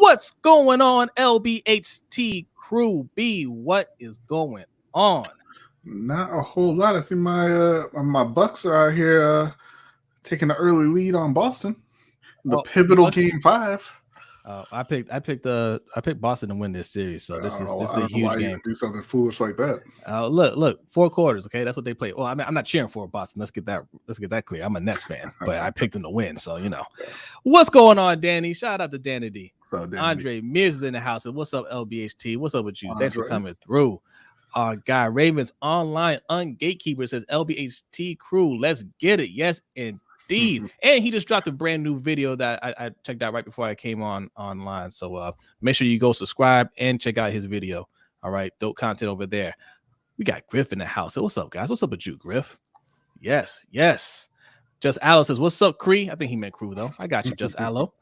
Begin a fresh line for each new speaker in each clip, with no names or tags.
What's going on, LBHT crew B? What is going on?
Not a whole lot. I see my Bucks are out here taking an early lead on Boston. The pivotal Game 5.
I picked Boston to win this series, so this is a huge game.
Do something foolish like that.
Look, 4 quarters. Okay, that's what they play. Well, I mean, I'm not cheering for Boston. Let's get that clear. I'm a Nets fan, but I picked them to win. So what's going on, Danny? Shout out to Danny D. Andre Mears is in the house. And what's up, LBHT? What's up with you? Thanks for coming through. Our guy Ravens Online Gatekeeper says LBHT crew, let's get it. Yes, indeed. And he just dropped a brand new video that I checked out right before I came online. So make sure you go subscribe and check out his video. All right, dope content over there. We got Griff in the house. So what's up, guys? What's up with you, Griff? Yes. Just Aloe says, what's up, Cree? I think he meant crew, though. I got you, Just Aloe.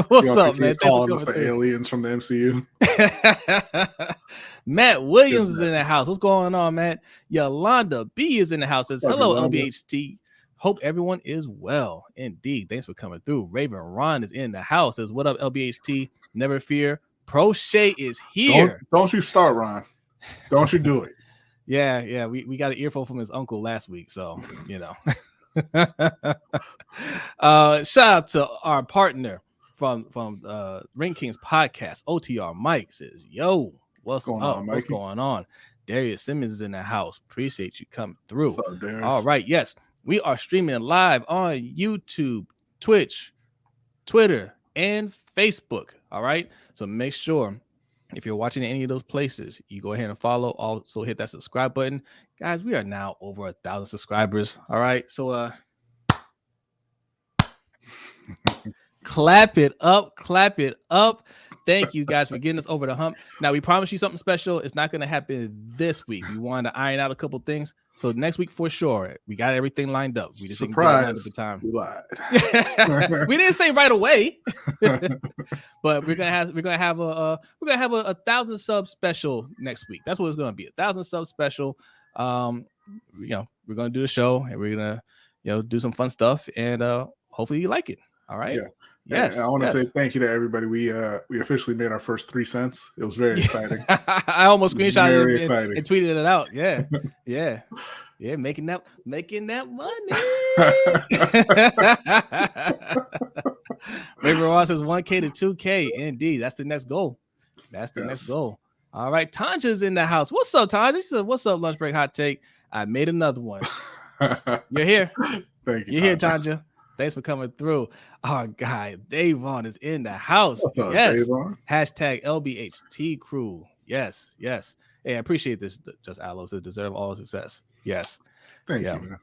What's up, man?
He's calling us the aliens from the MCU.
Matt Williams is in the house. What's going on, Matt? Yolanda B is in the house. Says, hello, LBHT. Hope everyone is well. Indeed. Thanks for coming through. Raven Ron is in the house. Says, what up, LBHT? Never fear. Prochet is here.
Don't you start, Ron. Don't you do it.
Yeah. We got an earful from his uncle last week, so, shout out to our partner from Ring Kings podcast. OTR Mike says, yo, what's going on? What's going on? Darius Simmons is in the house. Appreciate you coming through.
What's up, Darius?
All right, yes, we are streaming live on YouTube, Twitch, Twitter, and Facebook. All right, so make sure if you're watching any of those places, you go ahead and follow. Also hit that subscribe button. Guys, we are now over 1,000 subscribers. All right. So clap it up. Thank you guys for getting us over the hump. Now, we promise you something special. It's not going to happen this week. We wanted to iron out a couple things. So next week for sure, we got everything lined up. We just
surprised
at the time.
We lied.
We didn't say right away, but we're gonna have a 1,000 sub special next week. That's what it's gonna be, 1,000 sub special. We're gonna do the show and we're gonna do some fun stuff and hopefully you like it. All right.
Yeah.
Yes.
I want to say thank you to everybody. We officially made our first 3 cents. It was very exciting.
I almost screenshotted it and tweeted it out. Yeah. Making that money. Raven Ross says 1K to 2K. Indeed, that's the next goal. Next goal. All right, Tanja's in the house. What's up, Tanja? She said, "What's up, lunch break hot take? I made another one. You're here.
Thank you.
You're here, Tanja. Thanks for coming through. Our guy Davon is in the house.
What's up,
yes.
Davon?
Hashtag LBHT crew. Yes. Hey, I appreciate this. Just Aloe says deserve all success. Yes.
Thank you, man.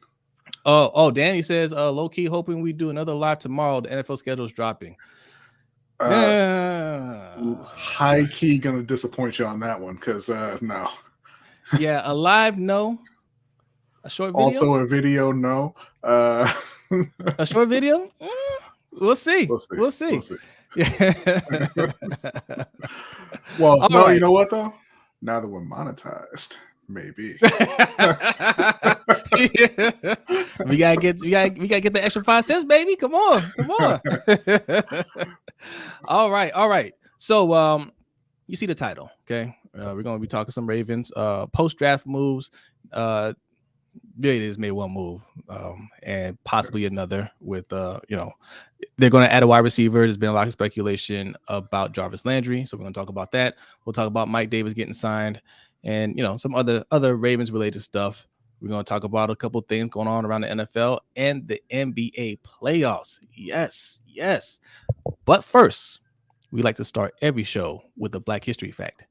Oh, Danny says low key hoping we do another live tomorrow. The NFL schedule is dropping.
High key gonna disappoint you on that one because no.
Yeah, a live no. A short video.
Also a video no.
A short video? We'll see. Yeah.
Well, no, right. You know what though? Now that we're monetized, maybe.
We gotta get the extra 5 cents, baby. Come on. All right. So you see the title, okay? We're gonna be talking some Ravens post-draft moves. Really just made one move and possibly another with they're going to add a wide receiver. There's been a lot of speculation about Jarvis Landry, so we're going to talk about that. We'll talk about Mike Davis getting signed and some other Ravens related stuff. We're going to talk about a couple things going on around the NFL and the NBA playoffs. Yes. But first, we like to start every show with a Black History fact,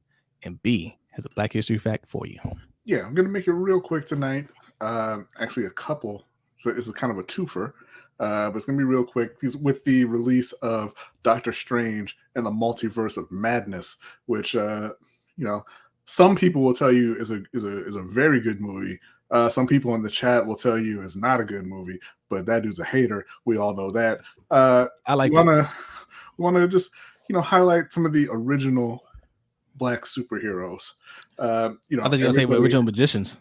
and B has a Black History fact for you.
Yeah, I'm going to make it real quick tonight. Actually a couple, so it's a kind of a twofer, but it's gonna be real quick because with the release of Doctor Strange and the Multiverse of Madness, which some people will tell you is a very good movie. Some people in the chat will tell you is not a good movie, but that dude's a hater. We all know that.
I like
want to just highlight some of the original Black superheroes.
I thought you were gonna say original magicians.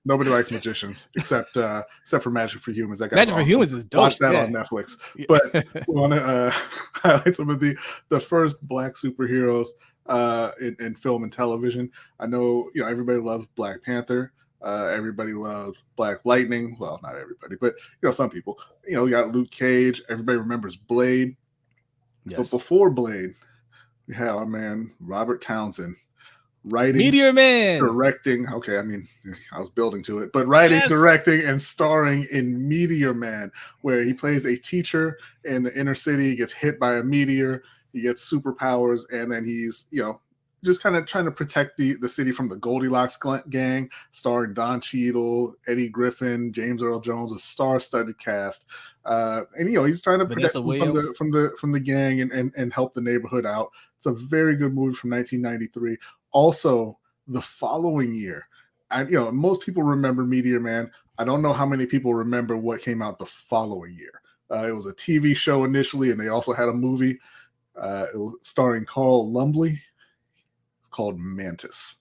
Nobody likes magicians except for Magic for Humans. That guy's
Magic for Humans is dope.
Watch that on Netflix. But we want to highlight some of the first Black superheroes in film and television. I know everybody loves Black Panther. Everybody loves Black Lightning. Well, not everybody, but some people. We got Luke Cage. Everybody remembers Blade. Yes. But before Blade, we had our man Robert Townsend writing,
Meteor Man,
directing. Okay, I mean, I was building to it, but writing, directing, and starring in Meteor Man, where he plays a teacher in the inner city. He gets hit by a meteor. He gets superpowers, and then he's just kind of trying to protect the city from the Goldilocks gang, starring Don Cheadle, Eddie Griffin, James Earl Jones, a star-studded cast. And he's trying to protect them from the gang and help the neighborhood out. It's a very good movie from 1993. Also, the following year, most people remember Meteor Man. I don't know how many people remember what came out the following year. It was a TV show initially, and they also had a movie starring Carl Lumbly. Called Mantis,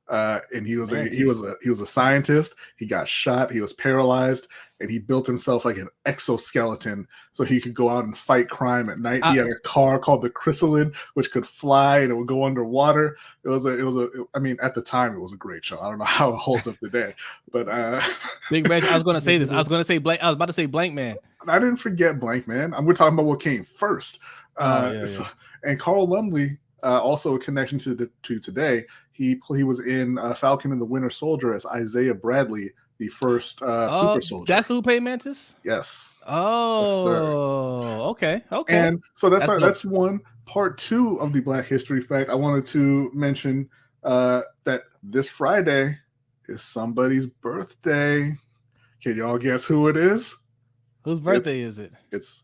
and he was a scientist. He got shot. He was paralyzed, and he built himself like an exoskeleton so he could go out and fight crime at night. He had a car called the Chrysalid, which could fly and it would go underwater. I mean, at the time, it was a great show. I don't know how it holds up today, but
Big Reg, I was going to say this. I was about to say Blank Man.
I didn't forget Blank Man. We're talking about what came first. And Carl Lumbly. Also a connection to today. He was in Falcon and the Winter Soldier as Isaiah Bradley, the first super soldier.
That's who played Mantis?
Yes.
Oh, yes, okay.
And so that's one. Part 2 of the Black History Fact. I wanted to mention that this Friday is somebody's birthday. Can y'all guess who it is?
Whose birthday is it?
It's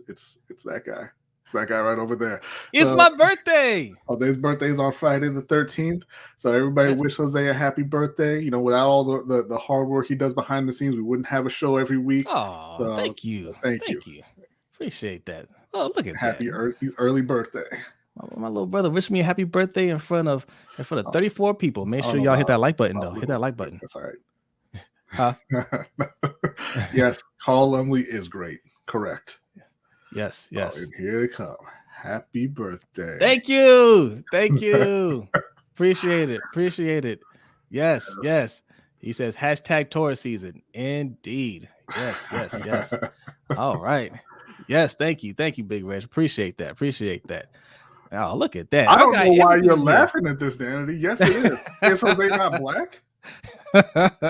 that guy. It's that guy right over there.
It's my birthday.
Jose's birthday is on Friday the 13th. So everybody wish Jose a happy birthday. Without all the hard work he does behind the scenes, we wouldn't have a show every week.
Oh, so, thank you. Thank you. Appreciate that. Oh, look at
happy early birthday.
My little brother wished me a happy birthday in front of 34 people. Make sure y'all hit that like button, though. Hit that like button.
That's all right.
Huh?
Yes, Carl Lumbly is great. Correct.
Yes.
Oh, and here they come. Happy birthday.
Thank you. Appreciate it. Yes. He says hashtag Taurus season. Indeed. Yes. All right. Yes, thank you, Big Reg. Appreciate that. Oh, look at that.
I don't know why you're laughing at this, Danity. Yes, it is. Is Jose not Black?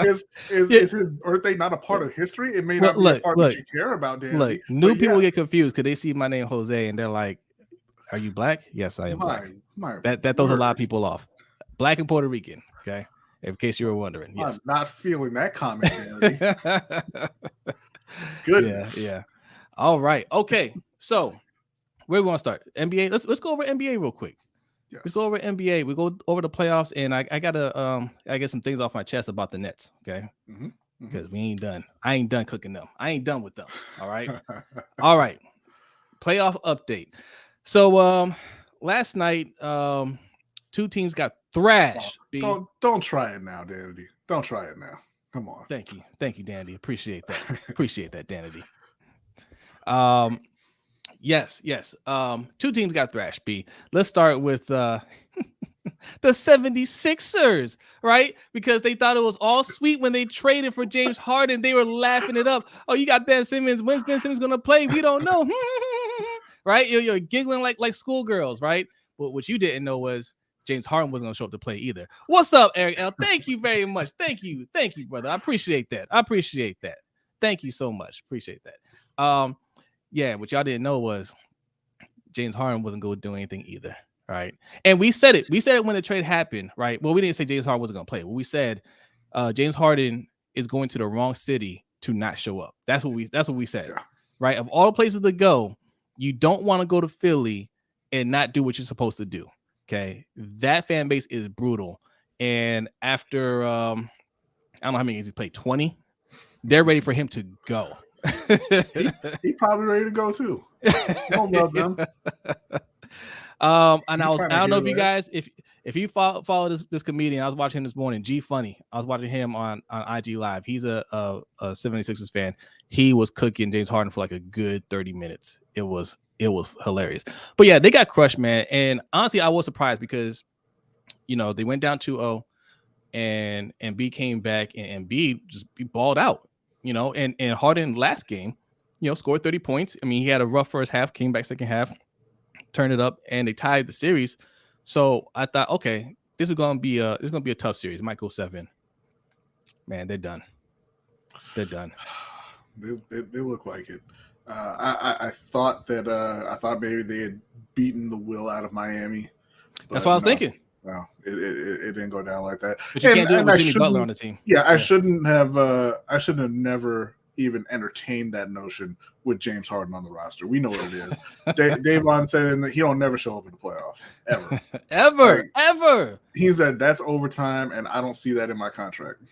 Is his birthday not a part of history? It may not be a part that you care about, Danny.
Look, new people get confused because they see my name Jose and they're like, "Are you Black?" Yes, I am Black. That throws a lot of people off. Black and Puerto Rican. Okay, in case you were wondering. Yes.
I'm not feeling that comment, Danny. Goodness.
Yeah. All right. Okay. So where we want to start? NBA. Let's go over NBA real quick.
Yes.
Let's go over NBA. We go over the playoffs, and I gotta I get some things off my chest about the Nets, okay? Because we ain't done. I ain't done cooking them. I ain't done with them. All right. All right. Playoff update. So last night, 2 teams got thrashed.
Don't try it now, Danity. Don't try it now. Come on.
Thank you, Danity. Appreciate that, Danity. Yes. 2 teams got thrashed, B. Let's start with the 76ers, right? Because they thought it was all sweet when they traded for James Harden. They were laughing it up. Oh, you got Ben Simmons. When's Ben Simmons going to play? We don't know. Right? You're giggling like schoolgirls, right? But what you didn't know was James Harden wasn't going to show up to play either. What's up, Eric L? Thank you very much. Thank you, brother. I appreciate that. Thank you so much. Appreciate that. Yeah, what y'all didn't know was James Harden wasn't going to do anything either, right? And we said it. We said it when the trade happened, right? Well, we didn't say James Harden wasn't going to play. Well, we said James Harden is going to the wrong city to not show up. That's what we said, right? Of all the places to go, you don't want to go to Philly and not do what you're supposed to do, okay? That fan base is brutal. And after, I don't know how many games he played, 20? They're ready for him to go.
he probably ready to go too. Don't love them.
And I don't know if you guys, if you follow this comedian, I was watching him this morning, G Funny. I was watching him on IG Live. He's a 76ers fan. He was cooking James Harden for like a good 30 minutes. It was hilarious. But yeah, they got crushed, man. And honestly, I was surprised because, they went down 2-0 and B came back and B just balled out, and Harden last game, scored 30 points. I mean, he had a rough first half, came back second half, turned it up, and they tied the series. So I thought, okay, this is gonna be a tough series. It might go 7. Man, they're done. They're done.
They look like it. I thought maybe they had beaten the will out of Miami.
That's what I was thinking.
No, it didn't go down like that.
But you can't do it with Jimmy Butler on the team.
Yeah, I shouldn't have never even entertained that notion with James Harden on the roster. We know what it is. Davon said that he don't never show up in the playoffs ever.
ever.
He said that's overtime, and I don't see that in my contract.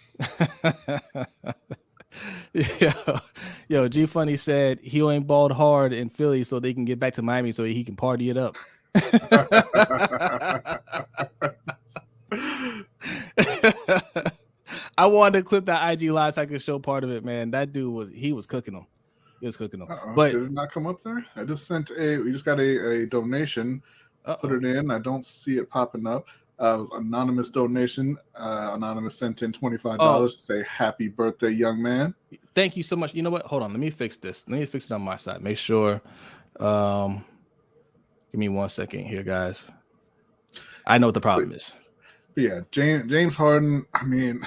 Yo, G Funny said he ain't balled hard in Philly so they can get back to Miami so he can party it up. I wanted to clip that IG live so I could show part of it, man. That dude was cooking them. He was cooking them. But
did it not come up there? We just got a donation. Put it in. I don't see it popping up. It was anonymous donation. Anonymous sent in $25 to say happy birthday, young man.
Thank you so much. You know what? Hold on. Let me fix this. Let me fix it on my side. Make sure. Give me 1 second here, guys. I know what the problem is.
Yeah, James Harden. I mean,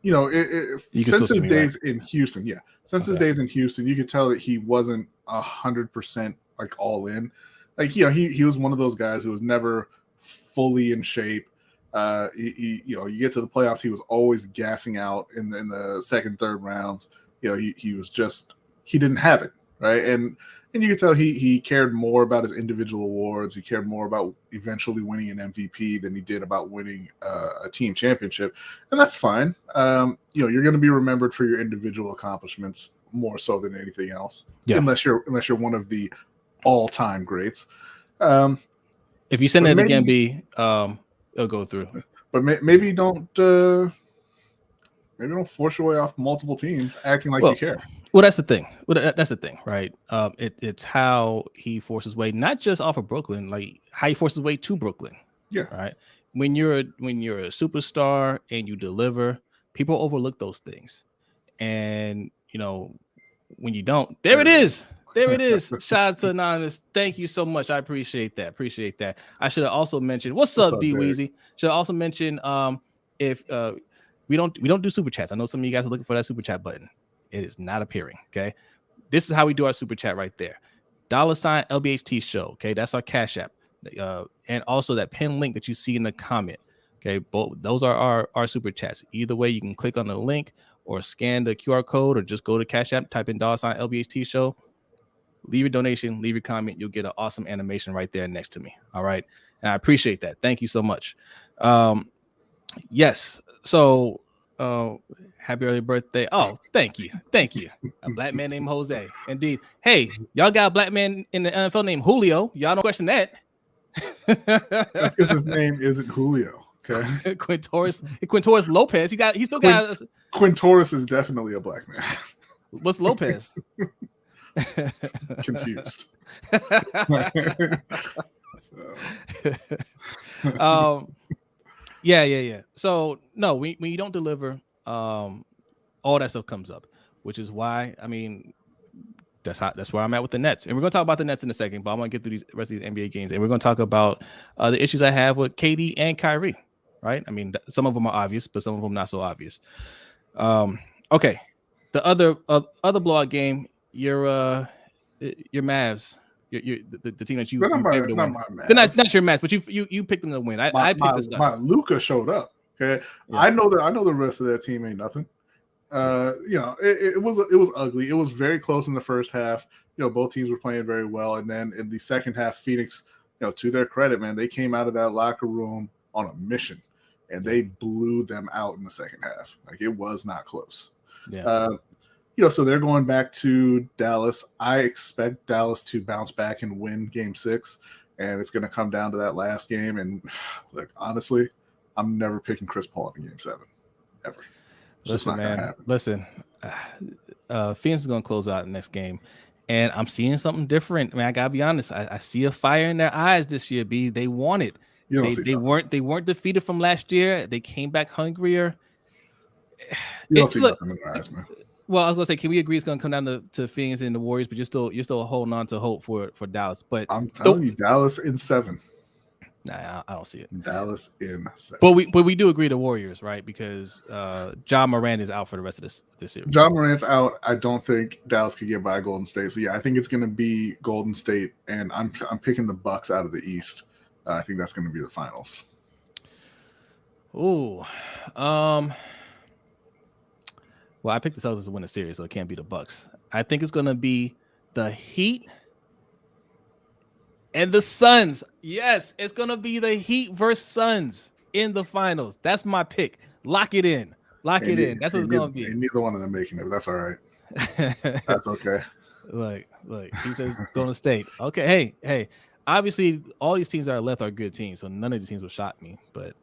since his days in Houston, his days in Houston, you could tell that he wasn't 100% like all in. Like he was one of those guys who was never fully in shape. You get to the playoffs, he was always gassing out in the second, third rounds. He was just he didn't have it, right? And you could tell he cared more about his individual awards. He cared more about eventually winning an MVP than he did about winning a team championship, and that's fine. You're going to be remembered for your individual accomplishments more so than anything else, unless you're one of the all-time greats.
If you send it again, B, it'll go through.
But maybe don't force your way off multiple teams acting like you care.
Well, that's the thing. That's the thing, right? It's how he forces his way, not just off of Brooklyn, like how he forces his way to Brooklyn.
Yeah.
Right. When you're a superstar and you deliver, people overlook those things, and when you don't, there it is. There it is. Shout out to Anonymous. Thank you so much. I appreciate that. I should have also mentioned what's up, D Weezy. Should also mention if we don't do super chats. I know some of you guys are looking for that super chat button. It is not appearing. Okay. This is how we do our super chat right there. $ LBHT Show. Okay. That's our Cash App. And also that pin link that you see in the comment. Okay. Both those are our super chats. Either way, you can click on the link or scan the QR code or just go to Cash App, type in $ LBHT Show. Leave your donation, leave your comment. You'll get an awesome animation right there next to me. All right. And I appreciate that. Thank you so much. Yes. So happy early birthday. Oh, thank you. A black man named Jose. Indeed. Hey, y'all got a black man in the NFL named Julio. Y'all don't question that.
That's because his name isn't Julio. Okay.
Quintorris Lopez. He still got
Quintorris is definitely a black man.
What's Lopez?
Confused.
Yeah. So no, when you don't deliver, all that stuff comes up, which is why that's where I'm at with the Nets. And we're gonna talk about the Nets in a second, but I'm gonna get through these rest of these NBA games, and we're gonna talk about the issues I have with KD and Kyrie. Right? I mean, some of them are obvious, but some of them not so obvious. Okay. The other blowout game, your Mavs, the team that you
not my
They're
Mavs.
not your Mavs, but you picked them to win. I picked this up.
My Luka showed up. Okay, yeah. I know the rest of that team ain't nothing. It was ugly. It was very close in the first half. Both teams were playing very well, and then in the second half, Phoenix, to their credit, man, they came out of that locker room on a mission, and they blew them out in the second half. Like, it was not close.
Yeah.
So they're going back to Dallas. I expect Dallas to bounce back and win Game 6. and it's going to come down to that last game. And look, honestly, I'm never picking Chris Paul in Game 7 ever. It's
listen, man. Listen, Phoenix is going to close out the next game, and I'm seeing something different. I mean, I gotta be honest. I see a fire in their eyes this year. B, they want it. They weren't defeated from last year. They came back hungrier.
You don't see nothing in their eyes, man.
Well, I was gonna say, can we agree it's gonna come down to Phoenix and the Warriors? But you're still holding on to hope for Dallas. But
I'm telling you, Dallas in 7.
Nah, I don't see it.
Dallas in 7.
But we do agree the Warriors, right? Because John Morant is out for the rest of this series.
John Morant's out. I don't think Dallas could get by Golden State. So yeah, I think it's going to be Golden State, and I'm picking the Bucks out of the East. I think that's going to be the finals.
Ooh, well, I picked the Celtics to win the series, so it can't be the Bucks. I think it's going to be the Heat and the Suns. Yes, it's going to be the Heat versus Suns in the finals. That's my pick. Lock it in. That's what it's going to be.
And neither one of them making it, but that's all right. That's okay.
Look, he says Golden State. Okay, hey. Obviously, all these teams that are left are good teams, so none of these teams will shock me. But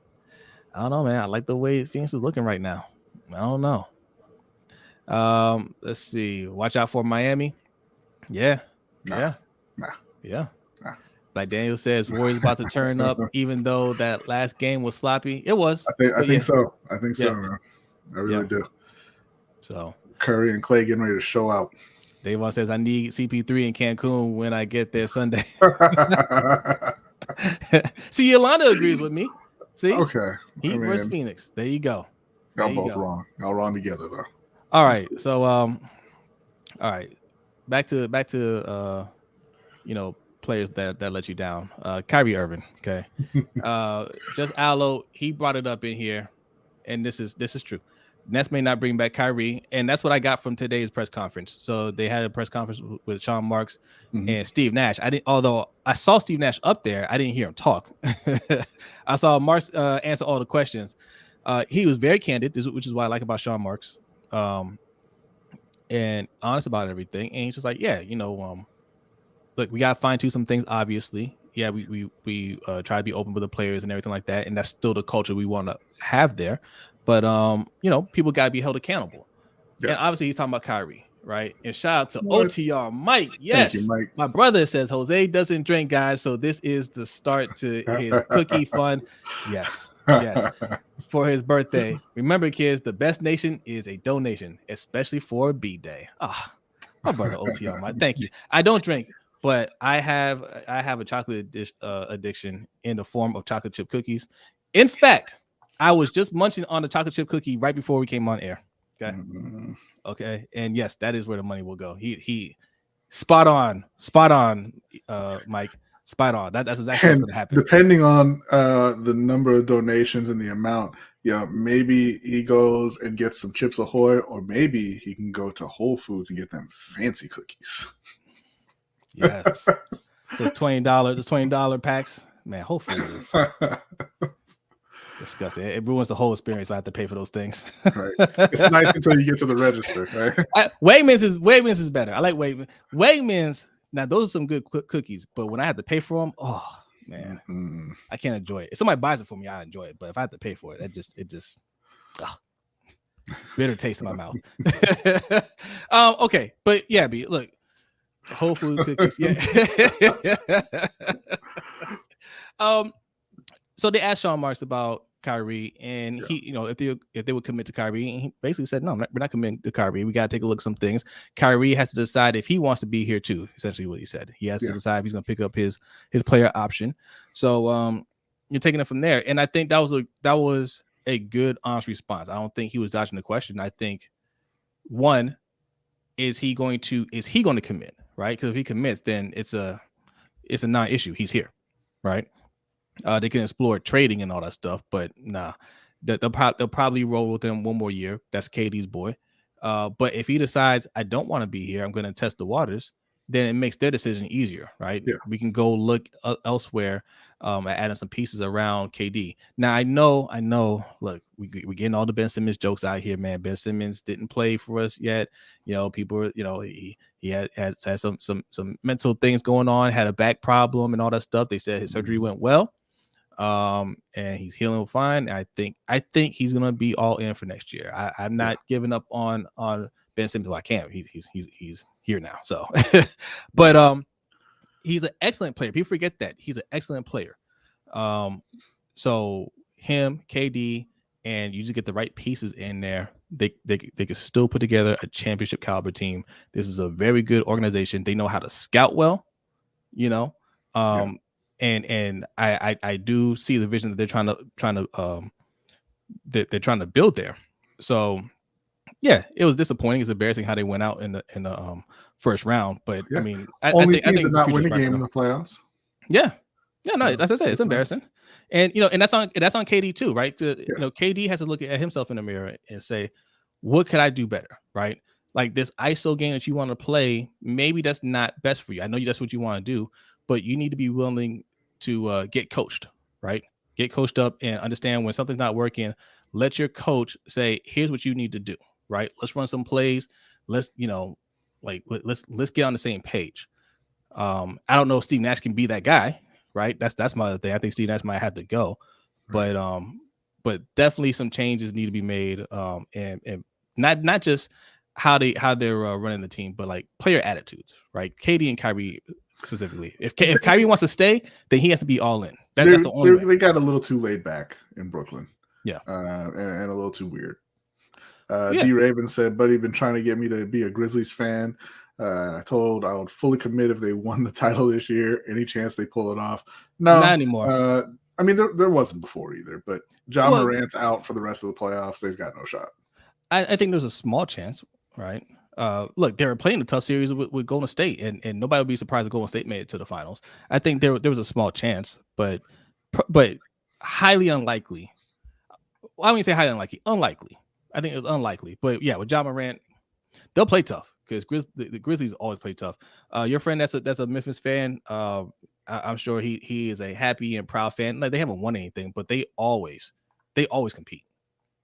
I don't know, man. I like the way Phoenix is looking right now. I don't know. Let's see. Watch out for Miami. Yeah. Like Daniel says, Warriors about to turn up, even though that last game was sloppy. It was.
I think so. I think so, man. I really do. So
Curry
and Clay getting ready to show out.
Davon says, I need CP3 in Cancun when I get there Sunday. See, Yolanda agrees with me. See?
Okay.
Heat versus Phoenix. There you go.
Y'all both wrong. Y'all wrong together, though.
All right. So, all right. Back to players that let you down. Kyrie Irving. Okay. Just Aloe, he brought it up in here, and this is true. Nets may not bring back Kyrie, and that's what I got from today's press conference. So they had a press conference with Sean Marks and Steve Nash. Although I saw Steve Nash up there, I didn't hear him talk. I saw Marks answer all the questions. He was very candid, which is what I like about Sean Marks, and honest about everything. And he's just like, look, we got to fine tune some things. Obviously, yeah, we try to be open with the players and everything like that, and that's still the culture we want to have there. But people got to be held accountable. Yes. And obviously, he's talking about Kyrie, right? And shout out to OTR Mike. Yes,
thank you, Mike.
My brother says Jose doesn't drink, guys, so this is the start to his cookie fun. Yes, for his birthday. Remember, kids, the best nation is a donation, especially for a B-Day. My brother OTR Mike. Thank you. I don't drink, but I have a chocolate addiction in the form of chocolate chip cookies. In fact, I was just munching on the chocolate chip cookie right before we came on air. Okay. Okay. And yes, that is where the money will go. He spot on, Mike. Spot on. That's exactly what's going to happen.
Depending on the number of donations and the amount, maybe he goes and gets some Chips Ahoy, or maybe he can go to Whole Foods and get them fancy cookies.
Yes. Those $20 packs. Man, Whole Foods is disgusting. It ruins the whole experience if I have to pay for those things.
Right. It's nice until you get to the register, right?
Wegmans is better. I like Wegmans. Wegmans, now those are some good cookies, but when I have to pay for them, oh man, I can't enjoy it. If somebody buys it for me, I enjoy it. But if I have to pay for it, it just bitter taste in my mouth. Okay, but yeah, look, Whole Food cookies, yeah. So they asked Sean Marks about Kyrie, and he, if they would commit to Kyrie, and he basically said, no, we're not committing to Kyrie. We got to take a look at some things. Kyrie has to decide if he wants to be here too. Essentially, what he said, he has to decide if he's going to pick up his player option. So you're taking it from there, and I think that was a good, honest response. I don't think he was dodging the question. I think one, is he going to commit, right? Because if he commits, then it's a non-issue. He's here, right? They can explore trading and all that stuff, but nah, they'll probably roll with him one more year. That's KD's boy. But if he decides I don't want to be here, I'm going to test the waters, then it makes their decision easier, right?
Yeah.
We can go look elsewhere at adding some pieces around KD. Now, I know. Look, we're getting all the Ben Simmons jokes out here, man. Ben Simmons didn't play for us yet. People, he had some mental things going on, had a back problem and all that stuff. They said his surgery went well, and he's healing fine. I think he's gonna be all in for next year. I'm not giving up on Ben Simmons. Well, I can't. He's here now. So, but he's an excellent player. People forget that he's an excellent player. So him, KD, and you just get the right pieces in there. They could still put together a championship caliber team. This is a very good organization. They know how to scout well. And I do see the vision that they're trying to build there. So. Yeah, it was disappointing. It's embarrassing how they went out in the first round. But I mean, I think
not win a game in the playoffs.
Yeah, no, as I say, it's embarrassing. And and that's on KD too, right? KD has to look at himself in the mirror and say, what could I do better, right? Like this ISO game that you want to play, maybe that's not best for you. I know that's what you want to do, but you need to be willing to get coached, right? Get coached up and understand when something's not working. Let your coach say, here's what you need to do. Right. Let's run some plays. Let's get on the same page. I don't know if Steve Nash can be that guy. Right. That's my other thing. I think Steve Nash might have to go, but definitely some changes need to be made. And not just how they're running the team, but like player attitudes. Right. KD and Kyrie specifically. If Kyrie wants to stay, then he has to be all in. That's the only way.
They got a little too laid back in Brooklyn.
Yeah.
And a little too weird. D. Raven said, Buddy been trying to get me to be a Grizzlies fan. And I told I would fully commit if they won the title this year. Any chance they pull it off? No,
not anymore.
I mean, there wasn't before either. But Ja Morant's out for the rest of the playoffs. They've got no shot.
I think there's a small chance, right? Look, they were playing a tough series with Golden State, and nobody would be surprised if Golden State made it to the finals. I think there was a small chance, but highly unlikely. Well, I wouldn't say highly unlikely. Unlikely. I think it was unlikely, but yeah, with Ja Morant, they'll play tough because the Grizzlies always play tough. Your friend that's a Memphis fan, I'm sure he is a happy and proud fan. Like they haven't won anything, but they always compete.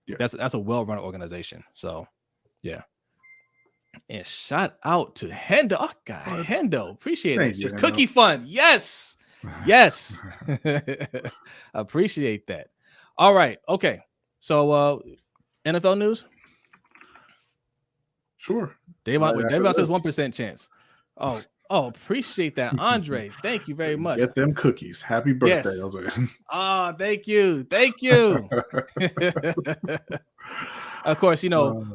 Yeah. That's a well-run organization. So yeah. And shout out to Hendo. Oh God, Hendo, appreciate it. It's cookie fun. Yes. Appreciate that. All right. Okay. So NFL news?
Sure.
Davon says 1% chance. Oh, appreciate that, Andre. Thank you very much.
Get them cookies. Happy birthday, Jose.
Oh, thank you. Of course,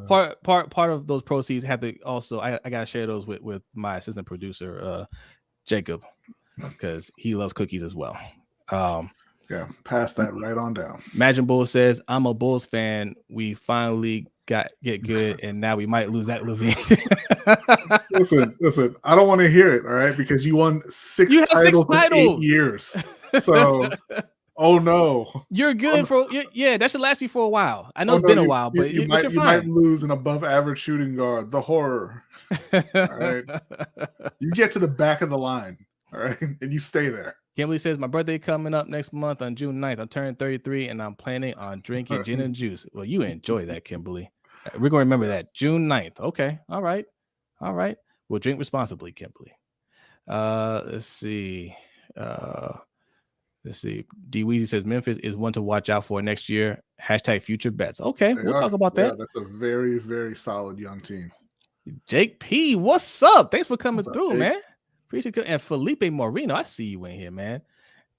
part of those proceeds have to also. I gotta share those with my assistant producer, Jacob, because he loves cookies as well.
Yeah, pass that right on down.
Imagine Bulls says, I'm a Bulls fan. We finally get good, and now we might lose that Levine.
Listen, I don't want to hear it, all right? Because you won six titles in 8 years. So, oh no.
You're good that should last you for a while. I know it's been a while, but
you might lose an above average shooting guard. The horror. All right. You get to the back of the line, all right, and you stay there.
Kimberly says, my birthday coming up next month on June 9th. I'm turning 33, and I'm planning on drinking gin and juice. Well, you enjoy that, Kimberly. We're going to remember that. June 9th. Okay. All right. We'll drink responsibly, Kimberly. Let's see. D. Weezy says, Memphis is one to watch out for next year. # future bets. Okay. We'll talk about that.
That's a very, very solid young team.
Jake P., what's up? Thanks for coming through, Jake? Man. Appreciate it. And Felipe Moreno, I see you in here, man.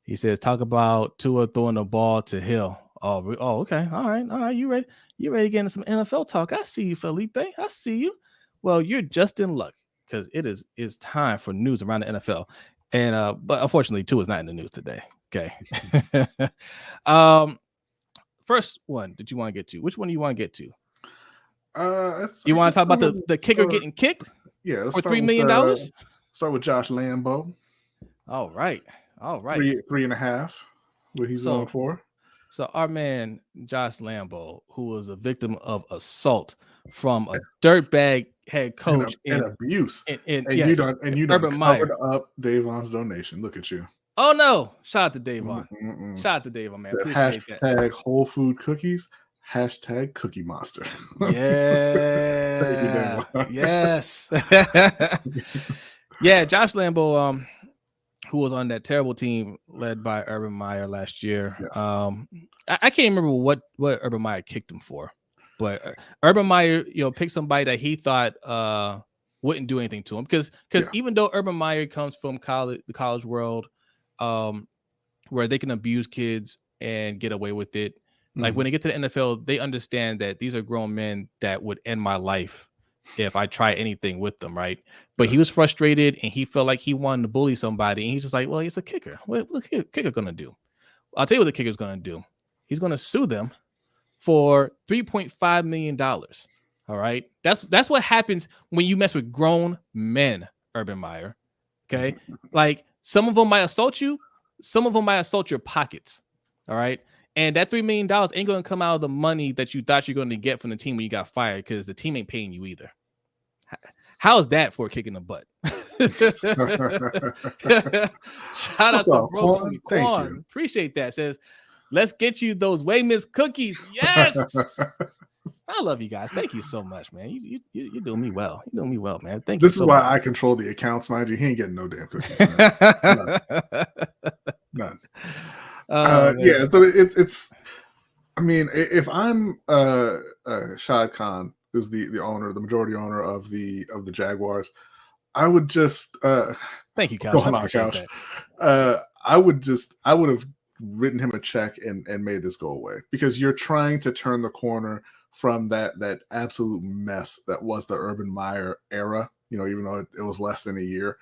He says, talk about Tua throwing the ball to Hill. Oh, okay. All right. You ready? You ready to get into some NFL talk? I see you, Felipe. I see you. Well, you're just in luck because it's time for news around the NFL. And but unfortunately, Tua's not in the news today. Okay. First one that you want to get to. Which one do you want to get to? You want to talk about the kicker getting kicked?
Yeah.
For $3 million?
Start with Josh Lambo.
All right.
3.5. What he's going for.
So our man Josh Lambo, who was a victim of assault from a dirtbag head coach
and abuse.
And
you done
Urban
covered
Meyer.
up Davon's donation. Look at you.
Oh no! Shout out to Davon. Shout out to Davon, man. Appreciate that.
Hashtag Whole Food Cookies. Hashtag Cookie Monster.
Yeah. Yes. Yeah, Josh Lambo, who was on that terrible team led by Urban Meyer last year.
Yes.
I can't remember what Urban Meyer kicked him for, but Urban Meyer, picked somebody that he thought wouldn't do anything to him because even though Urban Meyer comes from the college world, where they can abuse kids and get away with it. Like when they get to the NFL, they understand that these are grown men that would end my life if I try anything with them, right? But he was frustrated and he felt like he wanted to bully somebody. And he's just like, well, he's a kicker. What's the kicker going to do? I'll tell you what the kicker's going to do. He's going to sue them for $3.5 million. All right? That's what happens when you mess with grown men, Urban Meyer. Okay? Like some of them might assault you. Some of them might assault your pockets. All right? And that $3 million ain't going to come out of the money that you thought you're going to get from the team when you got fired because the team ain't paying you either. How's that for a kick in the butt? Shout out to Brodny.
Thank you.
Appreciate that. Says, let's get you those Weymouth cookies. Yes. I love you guys. Thank you so much, man. You're doing me well. You're doing me well, man. Thank you.
This is why I control the accounts, mind you. He ain't getting no damn cookies. None. Yeah, so it's. I mean, if I'm Shad Khan, who's the owner, the majority owner of the Jaguars, I would just
thank you, Couch.
I would have written him a check and made this go away because you're trying to turn the corner from that absolute mess that was the Urban Meyer era. Even though it was less than a year,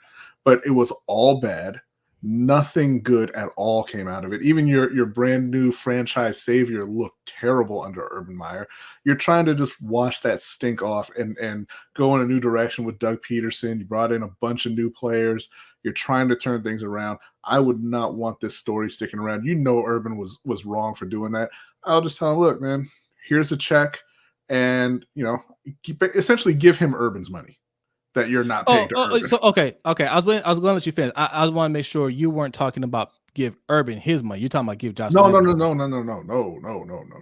but it was all bad. Nothing good at all came out of it. Even your brand new franchise savior looked terrible under Urban Meyer. You're trying to just wash that stink off and go in a new direction with Doug Peterson. You brought in a bunch of new players. You're trying to turn things around. I would not want this story sticking around. Urban was wrong for doing that. I'll just tell him, look, man, here's a check, and essentially give him Urban's money that you're not paying to Urban.
So okay. I was going to let you finish. I want to make sure you weren't talking about give Urban his money. You're talking about give Josh.
No.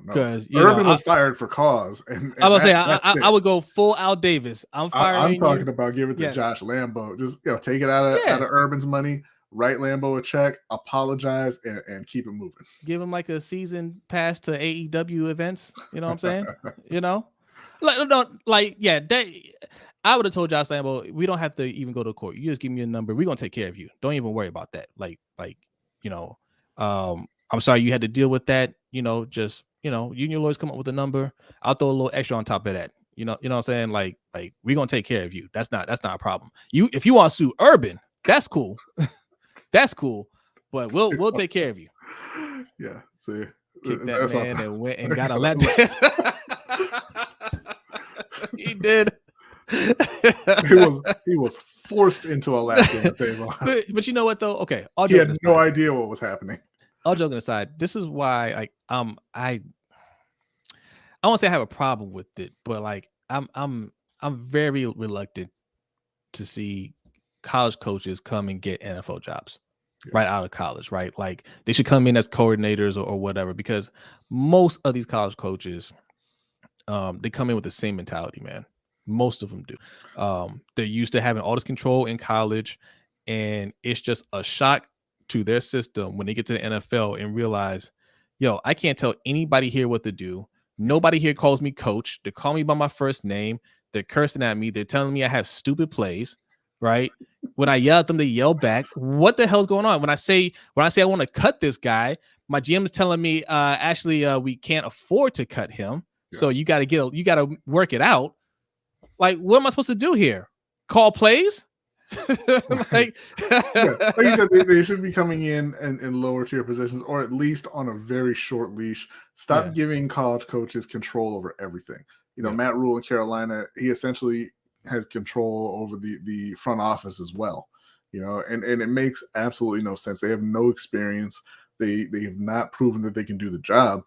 Because Urban was fired for cause. And
I was saying I would go full Al Davis. I'm
talking about give it to Josh Lambo. Just take it out of Urban's money. Write Lambo a check, apologize, and keep it moving.
Give him like a season pass to AEW events. You know what I'm saying? I would have told Josh Lambo, we don't have to even go to court. You just give me a number. We're going to take care of you. Don't even worry about that. I'm sorry you had to deal with that. You and your lawyers come up with a number. I'll throw a little extra on top of that. You know what I'm saying? Like we're going to take care of you. That's not a problem. If you want to sue Urban, that's cool. That's cool. But we'll take care of you.
Yeah. See,
kicked that man and went and got a lap dance. He did.
He was forced into a lap dance.
But you know what though? Okay,
he had no idea what was happening.
All joking aside, this is why I won't say I have a problem with it, but I'm very reluctant to see college coaches come and get NFL jobs right out of college, right? Like they should come in as coordinators or whatever, because most of these college coaches, they come in with the same mentality, man. Most of them do. They're used to having all this control in college, and it's just a shock to their system when they get to the NFL and realize, I can't tell anybody here what to do. Nobody here calls me coach. They call me by my first name. They're cursing at me. They're telling me I have stupid plays, right? When I yell at them, they yell back. What the hell's going on? When I say I want to cut this guy, my GM is telling me, we can't afford to cut him. Yeah. So you got to work it out. Like, what am I supposed to do here? Call plays?
Like you said, they should be coming in lower tier positions, or at least on a very short leash. Stop giving college coaches control over everything. Matt Rule in Carolina, he essentially has control over the front office as well. And it makes absolutely no sense. They have no experience. They have not proven that they can do the job.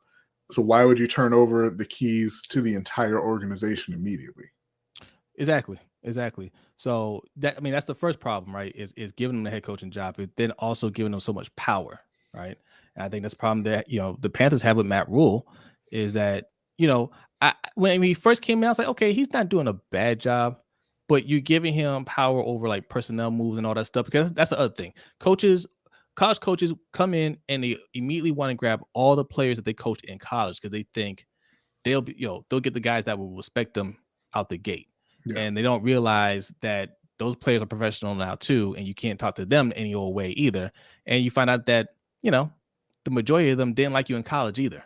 So why would you turn over the keys to the entire organization immediately?
Exactly. So that's the first problem, right? Is giving them the head coaching job, but then also giving them so much power, right? And I think that's the problem that the Panthers have with Matt Rule is that when he first came out, I was like, okay, he's not doing a bad job, but you're giving him power over like personnel moves and all that stuff, because that's the other thing. College coaches come in and they immediately want to grab all the players that they coached in college because they think they'll get the guys that will respect them out the gate. Yeah. And they don't realize that those players are professional now too, and you can't talk to them any old way either. And you find out that the majority of them didn't like you in college either.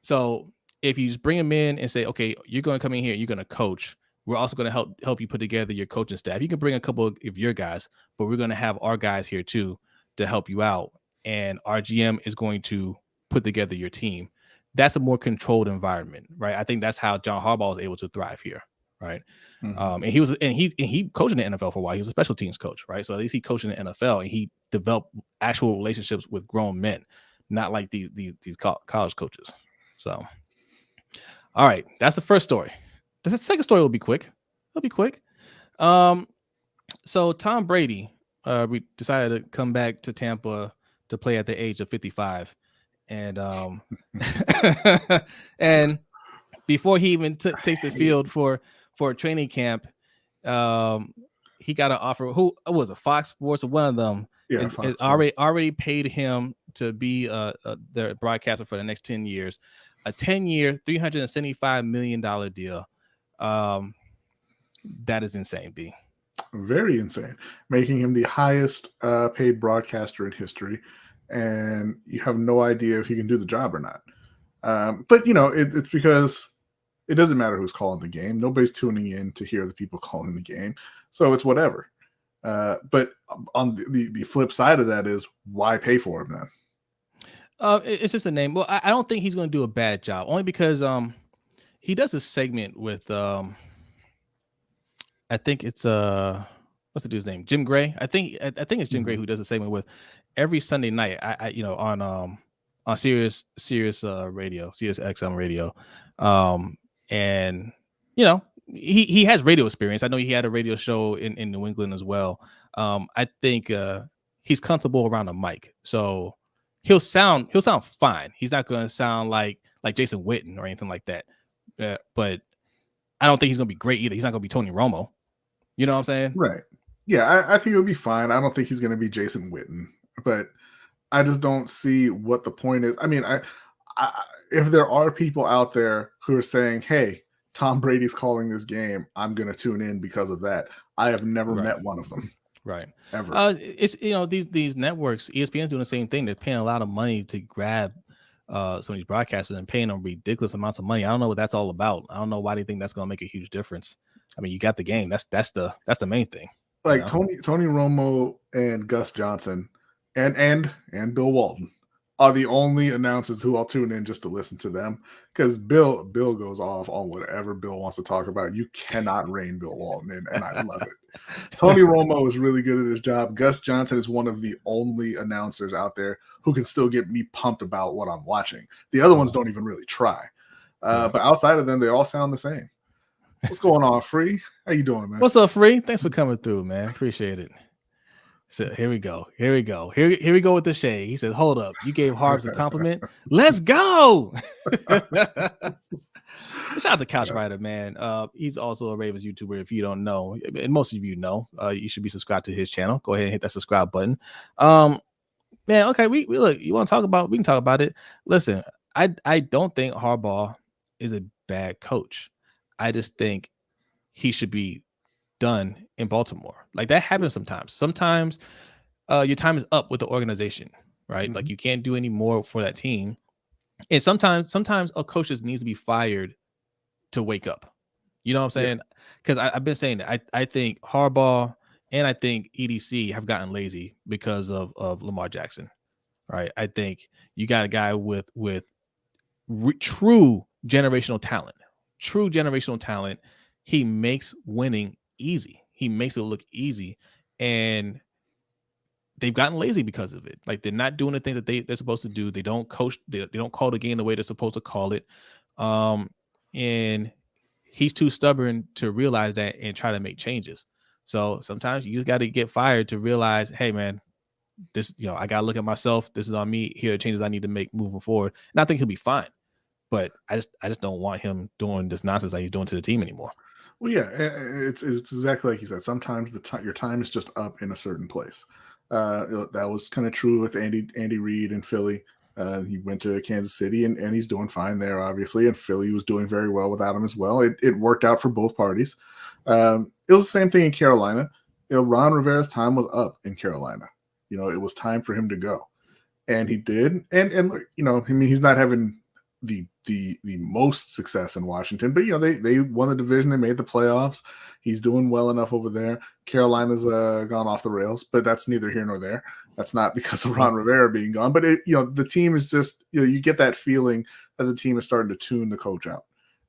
So if you just bring them in and say, okay, you're going to come in here, you're going to coach. We're also going to help you put together your coaching staff. You can bring a couple of your guys, but we're going to have our guys here too to help you out. And our GM is going to put together your team. That's a more controlled environment, right? I think that's how John Harbaugh was able to thrive here, right? Mm-hmm. And he coached in the NFL for a while. He was a special teams coach, right? So at least he coached in the NFL and he developed actual relationships with grown men, not like these college coaches. So, all right, that's the first story. The second story will be quick. It'll be quick. So Tom Brady we decided to come back to Tampa to play at the age of 55. And and before he even takes the field for a training camp, he got an offer. Who was it? Fox Sports or one of them? Yeah, it already paid him to be their broadcaster for the next 10 years, a 10-year, $375 million deal. That is insane, D.
Very insane, making him the highest paid broadcaster in history. And you have no idea if he can do the job or not. But, it's because it doesn't matter who's calling the game. Nobody's tuning in to hear the people calling the game. So it's whatever. But on the flip side of that is, why pay for him then?
It's just a name. Well, I don't think he's going to do a bad job, only because he does a segment with, I think it's what's the dude's name? Jim Gray. I think it's Jim Gray who does a segment with every Sunday night. On Sirius radio, Sirius XM radio, and he has radio experience. I know he had a radio show in New England as well. I think he's comfortable around a mic, so he'll sound fine. He's not going to sound like Jason Witten or anything like that. But I don't think he's going to be great either. He's not going to be Tony Romo. You know what I'm saying?
Right. Yeah, I think it'll be fine. I don't think he's going to be Jason Witten, but I just don't see what the point is. I mean, I if there are people out there who are saying, hey, Tom Brady's calling this game, I'm going to tune in because of that. I have never met one of them.
Right.
Ever.
It's, these networks, ESPN's doing the same thing. They're paying a lot of money to grab some of these broadcasters and paying them ridiculous amounts of money. I don't know what that's all about. I don't know why they think that's going to make a huge difference. I mean, you got the game. That's the main thing.
Like Tony Romo and Gus Johnson and Bill Walton are the only announcers who I'll tune in just to listen to them, because Bill goes off on whatever Bill wants to talk about. You cannot rein Bill Walton in, and I love it. Tony Romo is really good at his job. Gus Johnson is one of the only announcers out there who can still get me pumped about what I'm watching. The other ones don't even really try. But outside of them, they all sound the same. What's going on, Free? How you doing, man?
What's up, Free? Thanks for coming through, man. Appreciate it. So here we go. Here we go with the shade. He said, hold up. You gave Harbs a compliment. Let's go. Shout out to Couch Rider, man. He's also a Ravens YouTuber. If you don't know, and most of you know, you should be subscribed to his channel. Go ahead and hit that subscribe button. Man, okay. We look, you want to talk about, we can talk about it. Listen, I don't think Harbaugh is a bad coach. I just think he should be done in Baltimore. Like, that happens sometimes. Sometimes your time is up with the organization, right? Mm-hmm. Like, you can't do any more for that team. And sometimes a coach just needs to be fired to wake up. You know what I'm saying? Because I've been saying that. I think Harbaugh and I think EDC have gotten lazy because of Lamar Jackson, right? I think you got a guy with true generational talent. He makes winning easy. He makes it look easy. And they've gotten lazy because of it. Like they're not doing the things that they're supposed to do. They don't coach. They don't call the game the way they're supposed to call it. And he's too stubborn to realize that and try to make changes. So sometimes you just got to get fired to realize, hey man, this, I got to look at myself. This is on me. Here are changes I need to make moving forward. And I think he'll be fine. But I just don't want him doing this nonsense that he's doing to the team anymore.
Well, yeah, it's exactly like you said. Sometimes your time is just up in a certain place. That was kind of true with Andy Reid in Philly. He went to Kansas City and he's doing fine there, obviously. And Philly was doing very well without him as well. It worked out for both parties. It was the same thing in Carolina. Ron Rivera's time was up in Carolina. It was time for him to go, and he did. And he's not having the most success in Washington, but they won the division, they made the playoffs. He's doing well enough over there. Carolina's gone off the rails, but that's neither here nor there. That's not because of Ron Rivera being gone, but the team is just, you get that feeling that the team is starting to tune the coach out.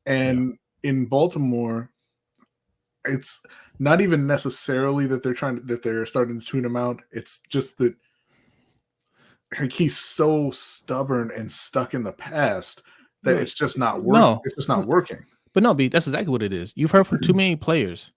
And in Baltimore, it's not even necessarily that they're starting to tune him out. It's just that he's so stubborn and stuck in the past that it's just not working. No. It's just not working.
But no, B, that's exactly what it is. You've heard from too many players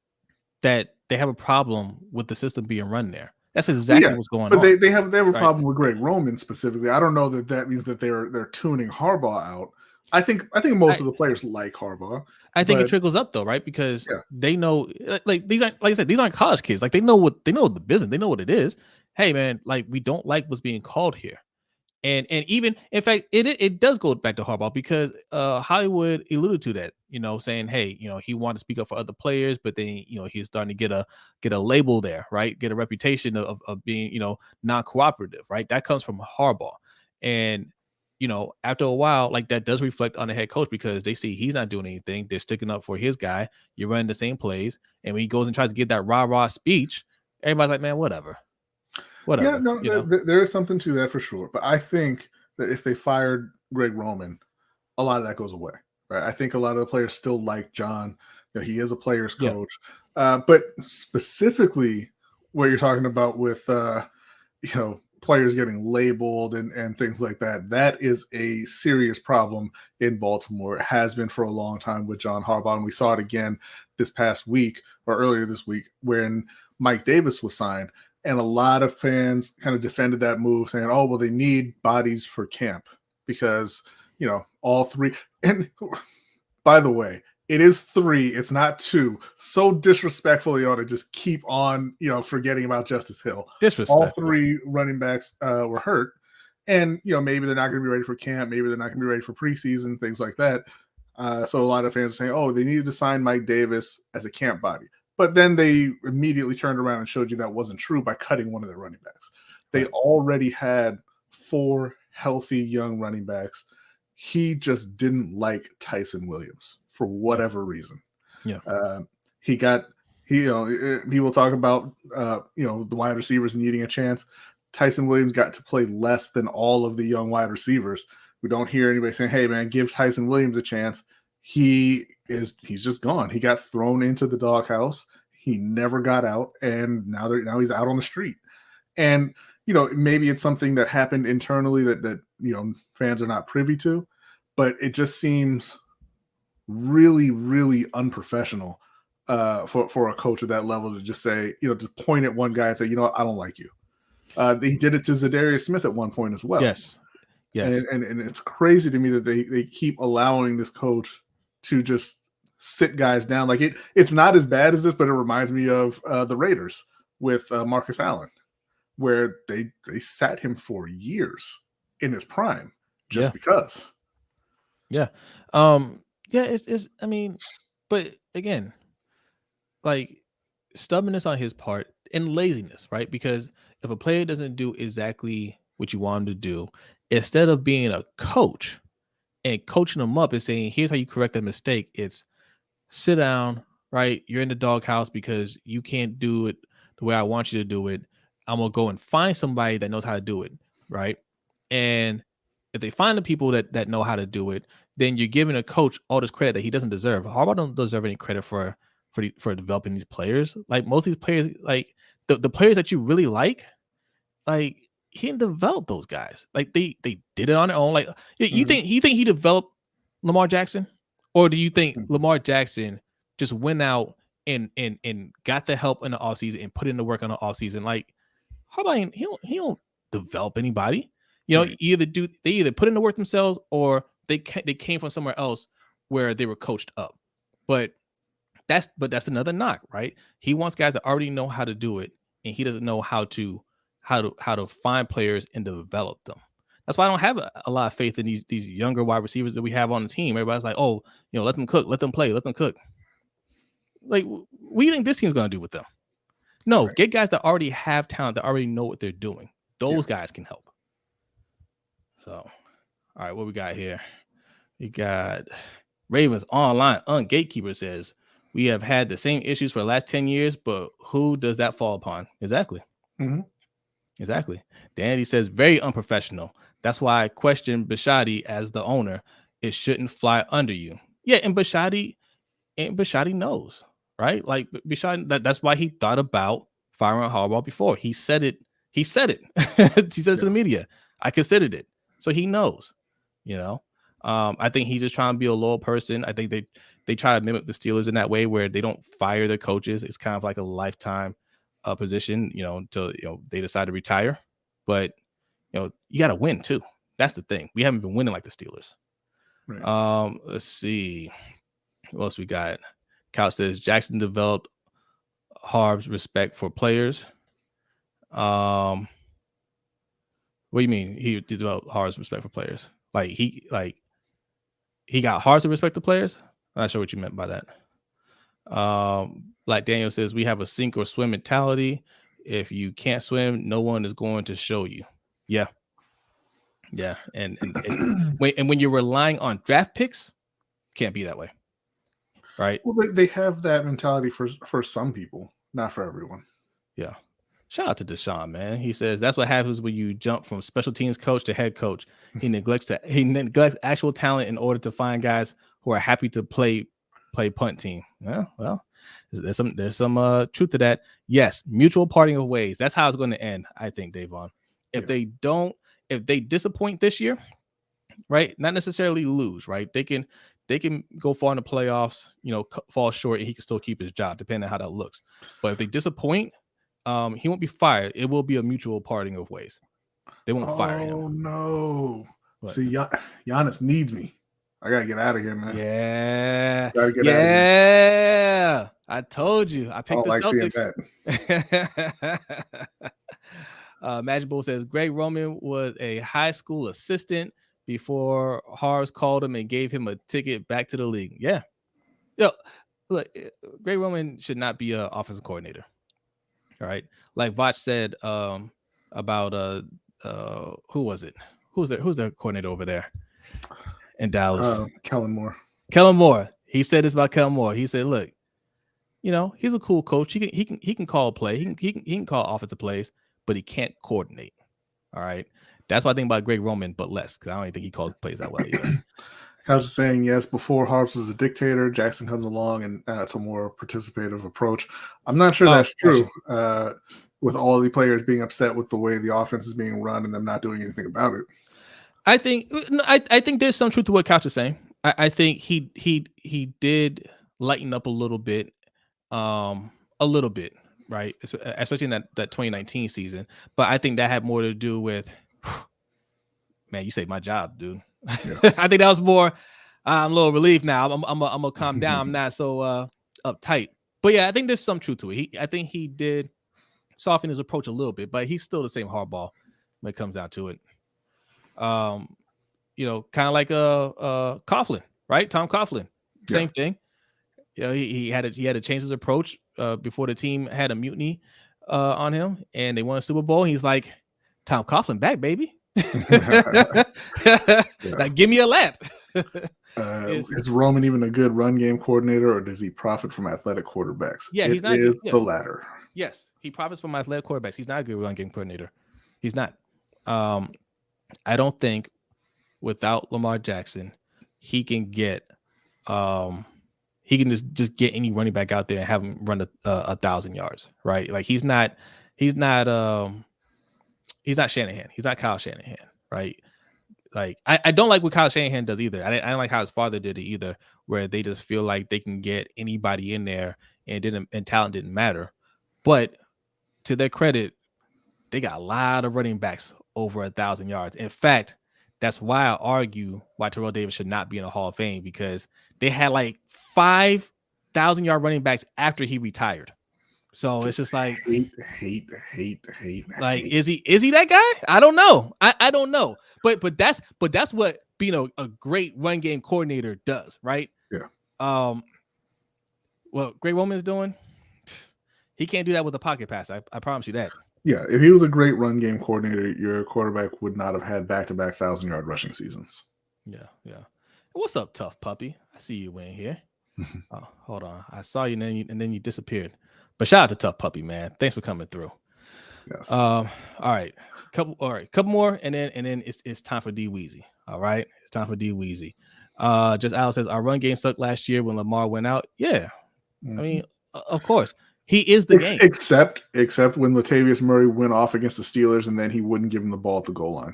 that they have a problem with the system being run there. That's exactly what's going on.
But they have a problem with Greg Roman specifically. I don't know that means that they're tuning Harbaugh out. I think most of the players like Harbaugh.
I think it trickles up though, right? Because they know, like these aren't, like I said, these aren't college kids. Like they know the business. They know what it is. Hey man, like we don't like what's being called here. And even in fact, it does go back to Harbaugh because Hollywood alluded to that, saying, hey, he wanted to speak up for other players, but then he's starting to get a label there, right? Get a reputation of being non-cooperative, right? That comes from Harbaugh, and after a while, like that does reflect on the head coach because they see he's not doing anything. They're sticking up for his guy. You're running the same plays, and when he goes and tries to give that rah-rah speech, everybody's like, man, whatever.
Yeah, no, there is something to that for sure. But I think that if they fired Greg Roman, a lot of that goes away, right? I think a lot of the players still like John. He is a player's coach. But specifically what you're talking about with, players getting labeled and things like that, that is a serious problem in Baltimore. It has been for a long time with John Harbaugh. And we saw it again this past week or earlier this week when Mike Davis was signed. And a lot of fans kind of defended that move saying, oh, well, they need bodies for camp because, all three. And by the way, it is 3. It's not 2. So disrespectful, you ought to just keep on, forgetting about Justice Hill. All 3 running backs were hurt. And, maybe they're not going to be ready for camp. Maybe they're not going to be ready for preseason, things like that. So a lot of fans are saying, oh, they needed to sign Mike Davis as a camp body. But then they immediately turned around and showed you that wasn't true by cutting one of their running backs. They already had 4 healthy young running backs. He just didn't like Tyson Williams for whatever reason.
Yeah.
He will talk about, the wide receivers needing a chance. Tyson Williams got to play less than all of the young wide receivers. We don't hear anybody saying, hey man, give Tyson Williams a chance. He's just gone. He got thrown into the doghouse. He never got out, and now he's out on the street. And maybe it's something that happened internally that fans are not privy to, but it just seems really, really unprofessional for a coach at that level to just say, to point at one guy and say, I don't like you. He did it to Zadarius Smith at one point as well.
Yes.
And it's crazy to me that they keep allowing this coach to just sit guys down. Like it's not as bad as this, but it reminds me of the Raiders with Marcus Allen, where they sat him for years in his prime just because.
Yeah. It's I mean, but again, like stubbornness on his part and laziness, right? Because if a player doesn't do exactly what you want him to do, instead of being a coach and coaching them up and saying, here's how you correct that mistake, it's sit down, right? You're in the doghouse because you can't do it the way I want you to do it. I'm going to go and find somebody that knows how to do it, right? And if they find the people that know how to do it, then you're giving a coach all this credit that he doesn't deserve. Harbaugh don't deserve any credit for developing these players. Like most of these players, like the players that you really like like he didn't develop those guys. Like they did it on their own. Like you think he developed Lamar Jackson, or do you think Lamar Jackson just went out and got the help in the offseason and put in the work on the offseason? Like Harbaugh, he don't develop anybody. You know, they either put in the work themselves or they came from somewhere else where they were coached up. But that's another knock, right? He wants guys that already know how to do it, and he doesn't know how to find players and develop them. That's why I don't have a lot of faith in these younger wide receivers that we have on the team. Everybody's like, oh, you know, let them cook, let them play, let them cook. Like, what do you think this team's going to do with them? No, get guys that already have talent, that already know what they're doing. Those guys can help. So, all right, what we got here? We got Ravens Online. Gatekeeper says, we have had the same issues for the last 10 years, but who does that fall upon? Exactly. Exactly. Danny says, very unprofessional. That's why I question Bishotti as the owner. It shouldn't fly under you. Yeah, and Bishotti knows, right? Like Bishotti, that's why he thought about firing Harbaugh before. He said it. He said it to the media. I considered it. So he knows, you know. I think he's just trying to be a loyal person. I think they try to mimic the Steelers in that way where they don't fire their coaches. It's kind of like a lifetime position, you know, until they decide to retire. But you got to win too. That's the thing. We haven't been winning like the Steelers. Right. Let's see. What else we got? Couch says Jackson developed Harb's respect for players. What do you mean he developed Harb's respect for players? Like he got Harb's respect to players? I'm not sure what you meant by that. Like Daniel says, we have a sink or swim mentality. If you can't swim, no one is going to show you. Yeah. And when you're relying on draft picks, can't be that way. Right.
Well, they have that mentality for some people, not for everyone.
Yeah. Shout out to Deshaun, man. He says that's what happens when you jump from special teams coach to head coach. He neglects actual talent in order to find guys who are happy to play punt team. Yeah, well, there's some truth to that. Yes, mutual parting of ways. That's how it's going to end, I think, Davon. If they disappoint this year, right? Not necessarily lose, right? They can go far in the playoffs, fall short, and he can still keep his job, depending on how that looks. But if they disappoint, he won't be fired. It will be a mutual parting of ways. They won't fire him.
Oh no! What? See, Giannis needs me. I gotta get out of here, man.
Yeah,
gotta get out of here.
I told you. I picked the Celtics.
Seeing
that. Magic Bull says Greg Roman was a high school assistant before Harves called him and gave him a ticket back to the league. Yeah. Look, Greg Roman should not be an offensive coordinator. All right. Like Vach said about who was it? Who's the coordinator over there in Dallas?
Kellen Moore.
Kellen Moore. He said this about Kellen Moore. He said, look, he's a cool coach. He can call a play. He can call offensive plays, but he can't coordinate. All right. That's what I think about Greg Roman, but less, because I don't even think he calls plays that well either.
I was just saying, yes, before Harps was a dictator, Jackson comes along and it's a more participative approach. I'm not sure that's true, with all the players being upset with the way the offense is being run and them not doing anything about it.
I think there's some truth to what Couch is saying. I think he did lighten up a little bit, right? Especially in that 2019 season. But I think that had more to do with, man, you saved my job, dude. Yeah. I think that was more. I'm a little relieved now. I'm gonna calm down. I'm not so uptight. But yeah, I think there's some truth to it. I think he did soften his approach a little bit, but he's still the same hardball when it comes down to it. Kind of like Coughlin, right? Tom Coughlin, same thing. He had to change his approach before the team had a mutiny on him, and they won a Super Bowl. He's like, Tom Coughlin back, baby. Like, give me a lap.
Is Roman even a good run game coordinator, or does he profit from athletic quarterbacks?
Yeah, he's not.
The latter.
Yes, he profits from athletic quarterbacks. He's not a good run game coordinator. He's not. I don't think without Lamar Jackson, he can get he can just get any running back out there and have him run 1,000 yards, right? Like he's not He's not Shanahan. He's not Kyle Shanahan, right? Like I don't like what Kyle Shanahan does either. I don't like how his father did it either, where they just feel like they can get anybody in there and talent didn't matter. But to their credit, they got a lot of running backs over 1,000 yards. In fact, that's why I argue why Terrell Davis should not be in the Hall of Fame, because they had like 5,000-yard running backs after he retired. So it's just like
hate.
Like, is he that guy? I don't know. I don't know. But that's what being a great run game coordinator does, right?
Yeah.
What Greg Roman is doing, he can't do that with a pocket pass. I promise you that.
Yeah, if he was a great run game coordinator, your quarterback would not have had back-to-back 1,000-yard rushing seasons.
Yeah. What's up, tough puppy? I see you in here. Oh, hold on. I saw you and then you disappeared. But shout out to Tough Puppy, man. Thanks for coming through.
Yes.
All right. Couple more, and then it's time for D Weezy. All right. It's time for D Weezy. Just Al says our run game sucked last year when Lamar went out. Yeah. I mean, of course. He is the game.
Except when Latavius Murray went off against the Steelers and then he wouldn't give him the ball at the goal line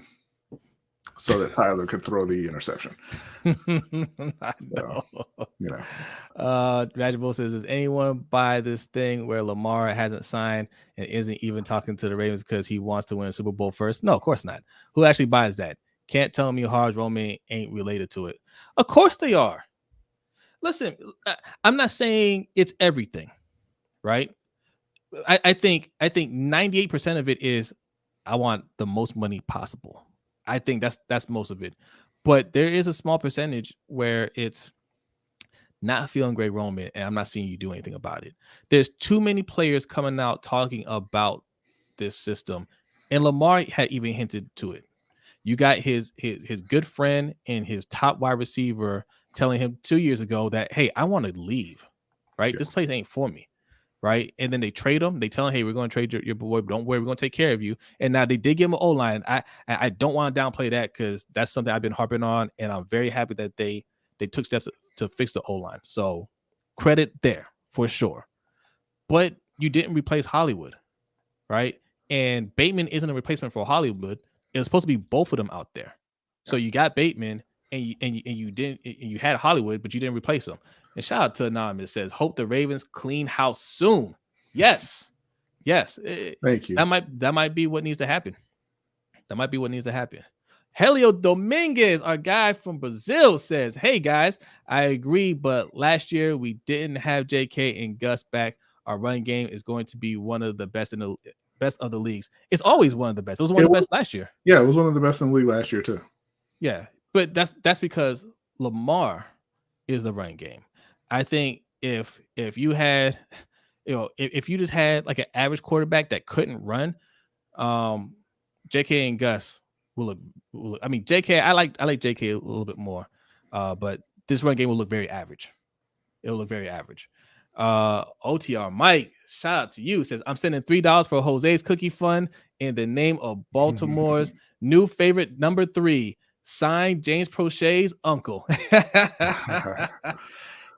so that Tyler could throw the interception.
I know. Magic Bull says, does anyone buy this thing where Lamar hasn't signed and isn't even talking to the Ravens because he wants to win a Super Bowl first? No, of course not. Who actually buys that? Can't tell me Harge Roman ain't related to it. Of course they are. Listen, I'm not saying it's everything, right? I think 98% of it is I want the most money possible. I think that's most of it. But there is a small percentage where it's not feeling Greg Roman, and I'm not seeing you do anything about it. There's too many players coming out talking about this system, and Lamar had even hinted to it. You got his good friend and his top wide receiver telling him 2 years ago that, hey, I want to leave, right? Yeah. This place ain't for me, right? And then they trade him. They tell him, hey, we're going to trade your boy. Don't worry, we're going to take care of you. And now they did give him an O-line. I don't want to downplay that because that's something I've been harping on, and I'm very happy that they took steps to fix the O-line. So credit there for sure. But you didn't replace Hollywood, right? And Bateman isn't a replacement for Hollywood. It was supposed to be both of them out there. So you got Bateman and you had Hollywood, but you didn't replace them. And shout out to Anonymous, says, hope the Ravens clean house soon. Yes.
Thank you.
That might be what needs to happen. Helio Dominguez, our guy from Brazil, says, hey guys, I agree, but last year we didn't have JK and Gus back. Our run game is going to be one of the best of the leagues. It's always one of the best. It was one of the best last year.
Yeah, it was one of the best in the league last year too.
Yeah, but that's because Lamar is the run game. I think if you had, if you just had like an average quarterback that couldn't run, JK and Gus will look. I mean, JK, I like JK a little bit more, but this run game will look very average. It will look very average. OTR Mike, shout out to you, says, I'm sending $3 for Jose's Cookie Fund in the name of Baltimore's new favorite number 3, signed James Prochet's uncle.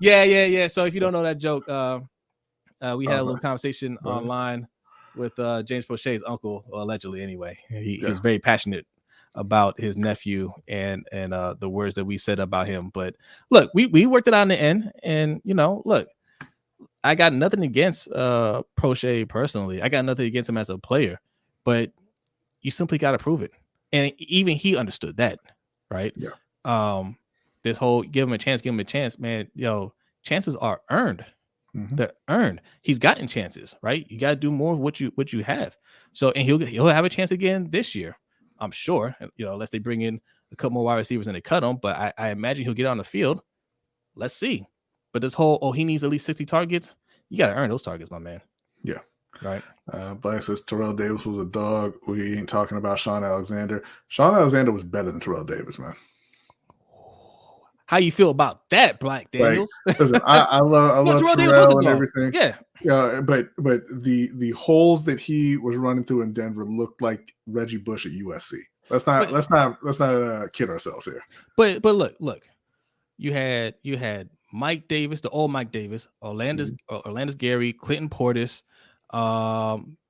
Yeah. So if you don't know that joke, we had a little conversation online with James Prochet's uncle, allegedly anyway. He's very passionate about his nephew and the words that we said about him. But look, we worked it out in the end, and look, I got nothing against Prochet personally. I got nothing against him as a player, but you simply got to prove it. And even he understood that, right?
Yeah.
This whole give him a chance, man. Chances are earned. Mm-hmm. They're earned. He's gotten chances, right? You got to do more of what you have. So, and he'll have a chance again this year, I'm sure. Unless they bring in a couple more wide receivers and they cut him, but I imagine he'll get on the field. Let's see. But this whole, he needs at least 60 targets. You got to earn those targets, my man.
Yeah.
Right.
Black says Terrell Davis was a dog. We ain't talking about Sean Alexander. Sean Alexander was better than Terrell Davis, man.
How you feel about that, Black Daniels?
Like, listen, I love Terrell and everything.
Yeah.
But the holes that he was running through in Denver looked like Reggie Bush at USC. Let's not kid ourselves here.
But look. You had Mike Davis, the old Mike Davis, Orlandis Gary, Clinton Portis,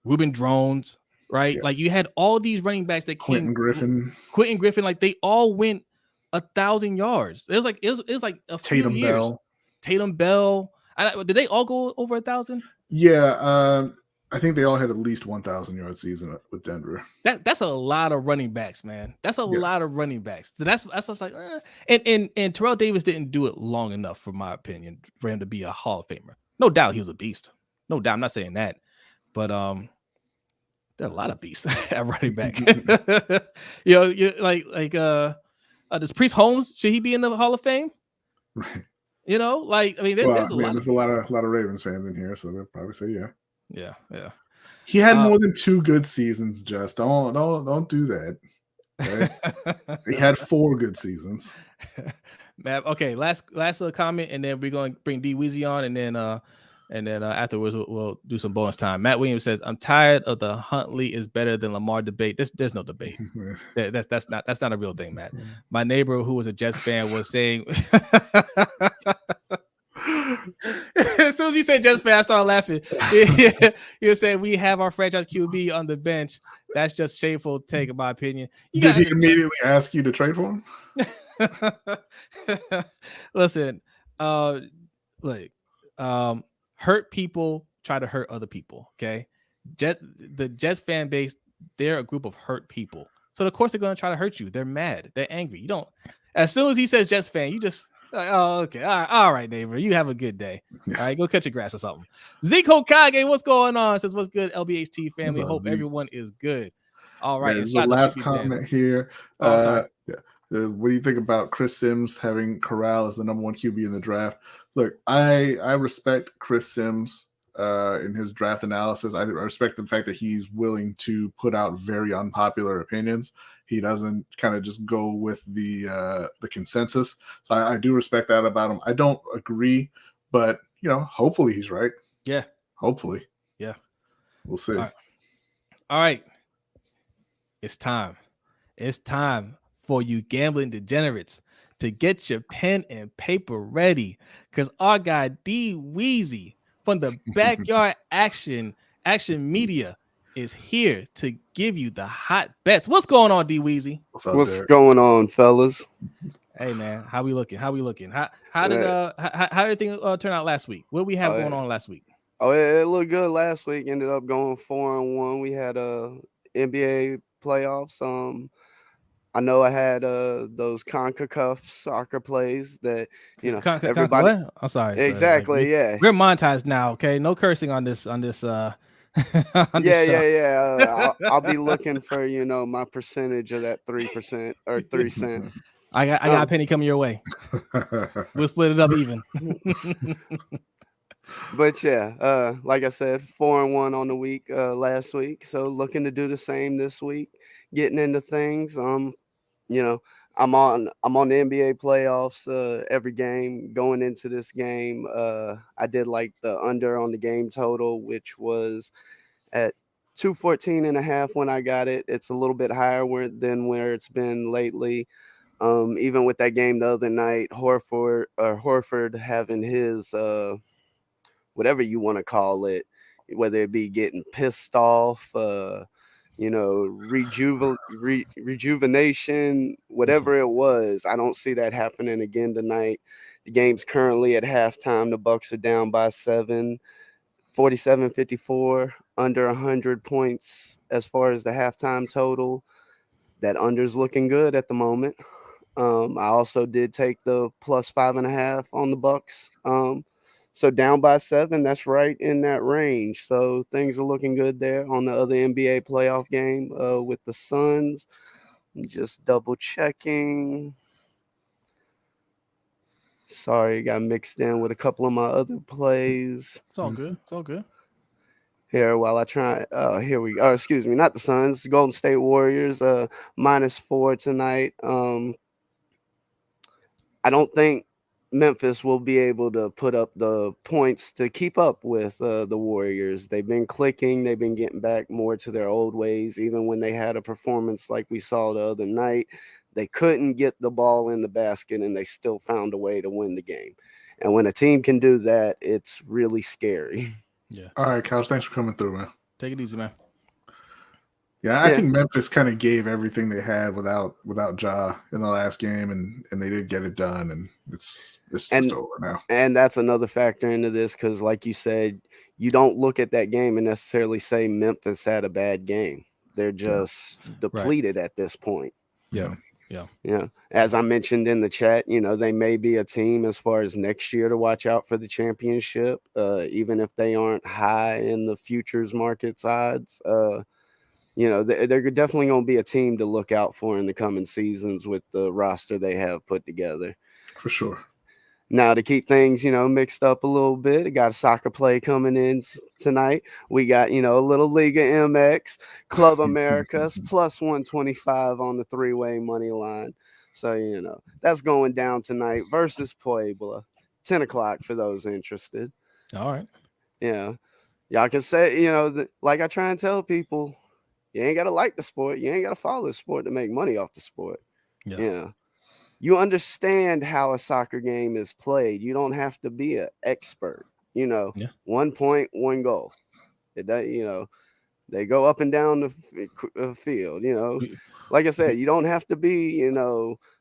Ruben Drones, right?
Yeah.
Like you had all these running backs that
Quentin Griffin,
like they all went 1,000 yards. It was like a few
Tatum
years.
Bell.
Tatum Bell. Did they all go over 1,000?
Yeah, I think they all had at least 1,000 yard season with Denver.
That's a lot of running backs, man. That's a lot of running backs. So that's like, and Terrell Davis didn't do it long enough, for my opinion, for him to be a Hall of Famer. No doubt he was a beast. No doubt. I'm not saying that, but there are a lot of beasts at running back. You does Priest Holmes, should he be in the Hall of Fame?
Right.
You know, like, I mean, there's a
lot of Ravens fans in here, so they'll probably say yeah.
Yeah.
He had more than 2 good seasons. Just don't do that. Right? He had 4 good seasons.
Okay, last comment, and then we're going to bring D Weezy on, and then afterwards we'll do some bonus time. Matt Williams says, "I'm tired of the Huntley is better than Lamar debate." There's no debate. That's not a real thing, Matt. My neighbor, who was a Jets fan, was saying. As soon as you said Jets fan, I started laughing. He was saying we have our franchise QB on the bench. That's just shameful take, in my opinion.
Did he immediately ask you to trade for him?
Listen, hurt people try to hurt other people. Okay, the Jets fan base, they're a group of hurt people. So of course they're going to try to hurt you. They're mad. They're angry. You don't. As soon as he says Jets fan, you just. Oh, okay. All right, neighbor. You have a good day. Yeah. All right, go cut your grass or something. Zeke Hokage, what's going on? Says, what's good, LBHT family? Hope Zeke? Everyone is good. All right.
The last comment here. What do you think about Chris Sims having Corral as the number 1 QB in the draft? Look, I respect Chris Sims in his draft analysis. I respect the fact that he's willing to put out very unpopular opinions. He doesn't kind of just go with the consensus. So I do respect that about him. I don't agree, but hopefully he's right.
Yeah.
Hopefully.
Yeah.
We'll see.
All right. It's time. It's time for you gambling degenerates to get your pen and paper ready, because our guy D Weezy from the Backyard Action Media is here to give you the hot bets. What's going on, D Weezy?
What's going on, fellas?
Hey man, how we looking? How did things turn out last week? What we have going on last week?
Oh, it looked good last week. Ended up going 4-1. We had NBA playoffs. I know I had those CONCACAF soccer plays that everybody.
What? I'm sorry.
Exactly.
Yeah. We're monetized now. Okay, no cursing on this.
Yeah. I'll be looking for my percentage of that 3% or 3 cents.
I got a penny coming your way. We'll split it up even.
But yeah, like I said, 4-1 on the week last week. So looking to do the same this week. Getting into things. I'm on the NBA playoffs every game. Going into this game, I did like the under on the game total, which was at 214.5 when I got it. It's a little bit higher than where it's been lately. Even with that game the other night, Horford having his whatever you want to call it, whether it be getting pissed off, rejuvenation, whatever it was. I don't see that happening again tonight. The game's currently at halftime. The Bucks are down by 7, 47-54, under 100 points as far as the halftime total. That under's looking good at the moment. I also did take the plus 5.5 on the Bucks. So down by 7, that's right in that range. So things are looking good there. On the other NBA playoff game with the Suns, I'm just double checking. Sorry, got mixed in with a couple of my other plays.
It's all good. It's all good.
Here, while I try. Here we go. Excuse me, not the Suns. Golden State Warriors, -4 tonight. I don't think Memphis will be able to put up the points to keep up with the Warriors. They've been clicking. They've been getting back more to their old ways. Even when they had a performance like we saw the other night, they couldn't get the ball in the basket, and they still found a way to win the game. And when a team can do that, it's really scary.
Yeah.
All right, Couch. Thanks for coming through, man.
Take it easy, man.
Yeah, I think Memphis kind of gave everything they had without Ja in the last game, and they did get it done, and it's just over now.
And that's another factor into this because, like you said, you don't look at that game and necessarily say Memphis had a bad game. They're just depleted at this point.
Yeah.
As I mentioned in the chat, they may be a team as far as next year to watch out for the championship, even if they aren't high in the futures markets odds. They're definitely going to be a team to look out for in the coming seasons with the roster they have put together.
For sure.
Now, to keep things, mixed up a little bit, I got a soccer play coming in tonight. We got, a little Liga MX, Club Americas, plus 125 on the three-way money line. So, that's going down tonight versus Puebla, 10 o'clock for those interested.
All right.
Yeah. Y'all can say, like I try and tell people, you ain't got to like the sport. You ain't got to follow the sport to make money off the sport.
Yeah.
You understand how a soccer game is played. You don't have to be an expert. 1 point, 1 goal. They go up and down the field. Like I said, you don't have to be,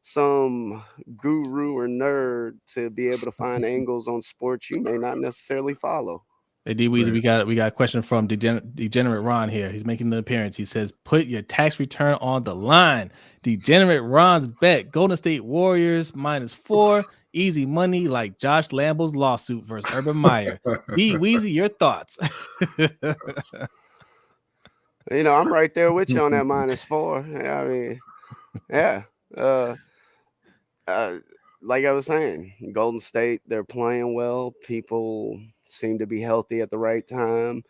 some guru or nerd to be able to find angles on sports you may not necessarily follow.
Hey, D Weezy, we got a question from Degenerate Ron here. He's making an appearance. He says, "Put your tax return on the line." Degenerate Ron's bet: Golden State Warriors -4, easy money like Josh Lambo's lawsuit versus Urban Meyer. D Weezy, your thoughts?
I'm right there with you on that -4. I mean, yeah. Like I was saying, Golden State, they're playing well. People seem to be healthy at the right time.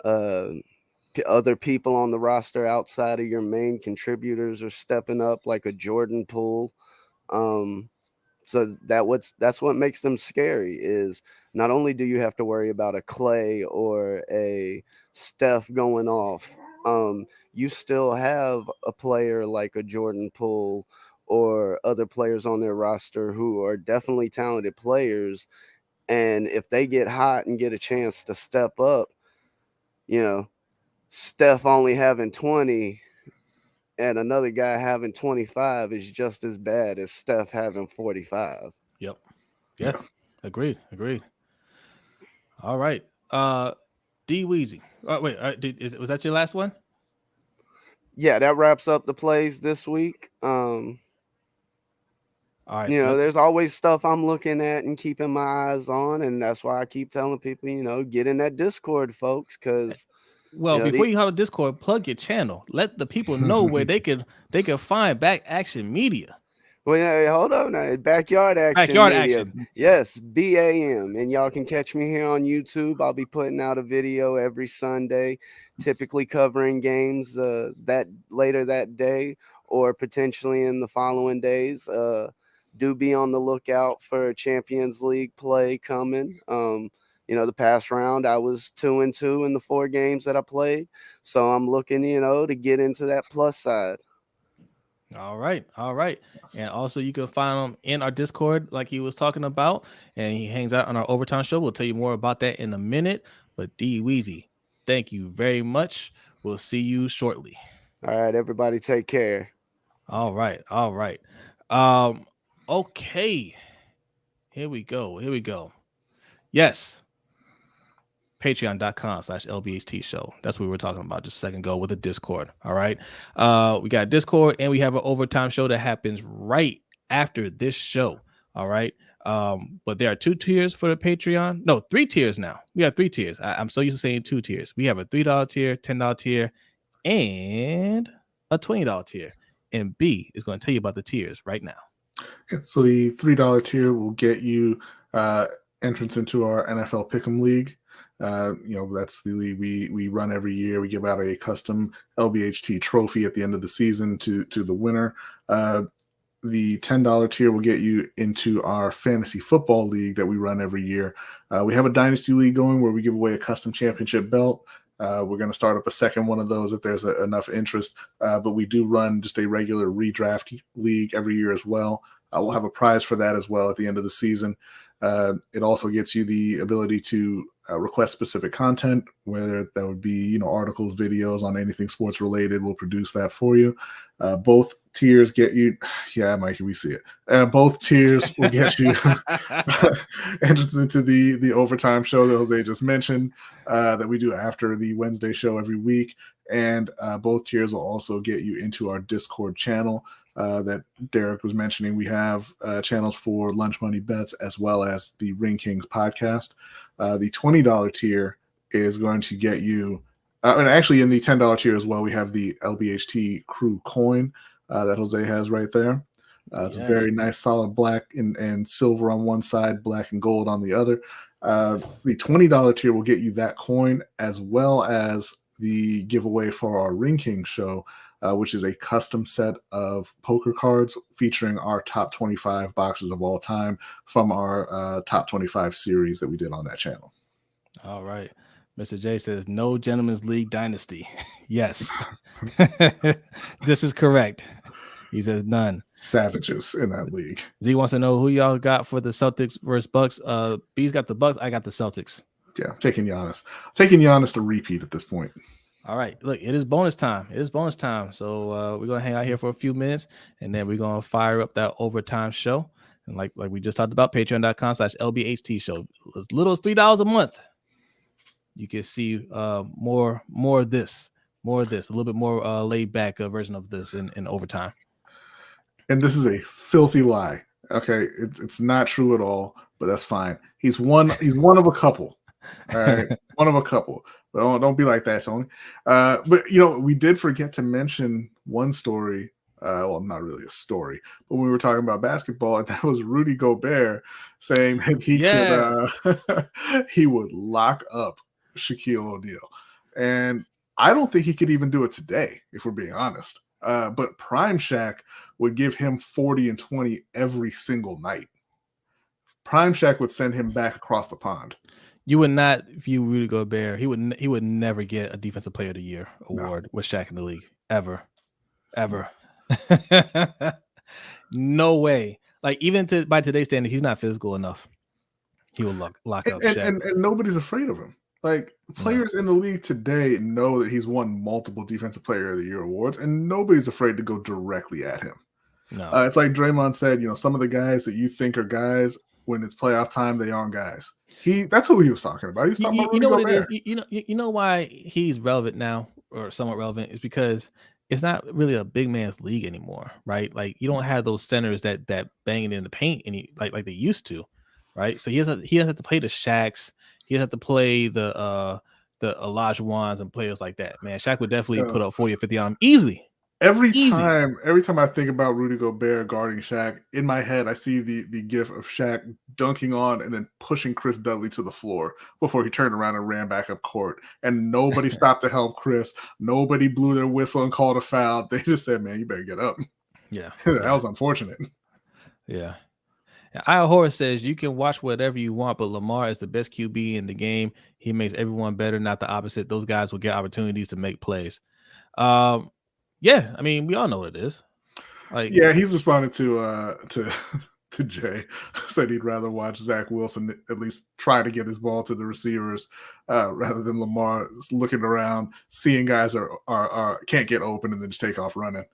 Other people on the roster outside of your main contributors are stepping up, like a Jordan Poole. So that's what makes them scary. Is not only do you have to worry about a Clay or a Steph going off, you still have a player like a Jordan Poole or other players on their roster who are definitely talented players. And if they get hot and get a chance to step up, Steph only having 20 and another guy having 25 is just as bad as Steph having 45.
Yep. Yeah. Agreed. All right. D Weezy. Wait, was that your last one?
Yeah, that wraps up the plays this week.
All right.
There's always stuff I'm looking at and keeping my eyes on, and that's why I keep telling people, get in that Discord, folks, because
before you have a Discord, plug your channel. Let the people know where they can find Back Action Media.
Well, yeah, hold on now. Backyard Action. Yes, BAM. And y'all can catch me here on YouTube. I'll be putting out a video every Sunday, typically covering games that later that day or potentially in the following days. Do be on the lookout for a Champions League play coming. The past round, I was 2-2 in the 4 games that I played. So I'm looking, to get into that plus side.
All right. And also you can find him in our Discord like he was talking about, and he hangs out on our Overtime Show. We'll tell you more about that in a minute. But D Weezy, thank you very much. We'll see you shortly.
All right, everybody, take care.
All right. Okay. Here we go. Yes. Patreon.com/LBHT Show. That's what we were talking about just a second ago with the Discord. All right. We got Discord and we have an Overtime Show that happens right after this show. All right. But there are 2 tiers for the Patreon. No, 3 tiers now. We have 3 tiers. I'm so used to saying 2 tiers. We have a $3 tier, $10 tier, and a $20 tier. And B is going to tell you about the tiers right now.
So the $3 tier will get you entrance into our NFL Pick'em League. That's the league we run every year. We give out a custom LBHT trophy at the end of the season to the winner. The $10 tier will get you into our fantasy football league that we run every year. We have a dynasty league going where we give away a custom championship belt. We're going to start up a second one of those if there's enough interest. But we do run just a regular redraft league every year as well. We'll have a prize for that as well at the end of the season. It also gets you the ability to request specific content, whether that would be, articles, videos on anything sports related. We'll produce that for you. Both tiers get you, yeah, Mikey, we see it. Both tiers will get you entrance into the overtime show that Jose just mentioned, that we do after the Wednesday show every week. And both tiers will also get you into our Discord channel that Derek was mentioning. We have channels for Lunch Money Bets as well as the Ring Kings podcast. The $20 tier is going to get you, and actually in the $10 tier as well, we have the LBHT Crew coin that Jose has right there. It's a very nice, solid black and silver on one side, black and gold on the other. The $20 tier will get you that coin as well as the giveaway for our Ring King show, which is a custom set of poker cards featuring our top 25 boxes of all time from our top 25 series that we did on that channel.
All right. Mr. J says, no Gentleman's League dynasty. Yes. This is correct. He says none.
Savages in that league.
Z wants to know who y'all got for the Celtics versus Bucks. B's got the Bucks. I got the Celtics.
Yeah, taking Giannis to repeat at this point.
All right, look, it is bonus time. So we're gonna hang out here for a few minutes, and then we're gonna fire up that overtime show. And like we just talked about, patreon.com/LBHT Show. As little as $3 a month, you can see more of this, a little bit more laid back version of this in overtime.
And this is a filthy lie. Okay, it's not true at all, but that's fine. He's one of a couple. All right, one of a couple. But don't be like that, Tony. But we did forget to mention one story. Well, not really a story, but we were talking about basketball, and that was Rudy Gobert saying that he could he would lock up Shaquille O'Neal, and I don't think he could even do it today, if we're being honest. But Prime Shaq would give him 40 and 20 every single night. Prime Shaq would send him back across the pond.
You would not view Rudy Gobert. He would never get a Defensive Player of the Year award with Shaq in the league ever. No way. Like even by today's standard, he's not physical enough. He will lock up Shaq.
And nobody's afraid of him. Like players in the league today know that he's won multiple Defensive Player of the Year awards, and nobody's afraid to go directly at him.
No,
it's like Draymond said. Some of the guys that you think are guys, when it's playoff time, they aren't guys. That's who he was talking about. He was talking about Rudy Gobert.
What it is? You know why he's relevant now, or somewhat relevant, is because it's not really a big man's league anymore, right? Like you don't have those centers that bang it in the paint like they used to, right? So he doesn't have to play the Shaqs. He doesn't have to play the Olajuwons and players like that. Man, Shaq would definitely put up 40 or 50 on him easily.
Every time I think about Rudy Gobert guarding Shaq, in my head I see the gif of Shaq dunking on and then pushing Chris Dudley to the floor before he turned around and ran back up court. And nobody stopped to help Chris. Nobody blew their whistle and called a foul. They just said, "Man, you better get up."
Yeah,
that was unfortunate.
Yeah. Io Horace says you can watch whatever you want, but Lamar is the best QB in the game. He makes everyone better, not the opposite. Those guys will get opportunities to make plays. Yeah, I mean, we all know what it is. Like,
yeah, he's responded to Jay. Said he'd rather watch Zach Wilson at least try to get his ball to the receivers rather than Lamar looking around, seeing guys are can't get open and then just take off running.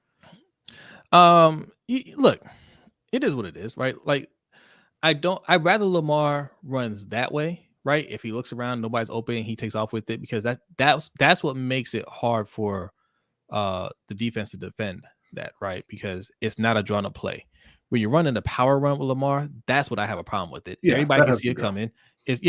Look, it is what it is, right? Like, I'd rather Lamar runs that way, right? If he looks around, nobody's open, he takes off with it, because that's what makes it hard for the defense to defend that, right? Because it's not a drawn up play. When you're running a power run with Lamar, that's what I have a problem with it. Yeah, everybody can see it coming. It's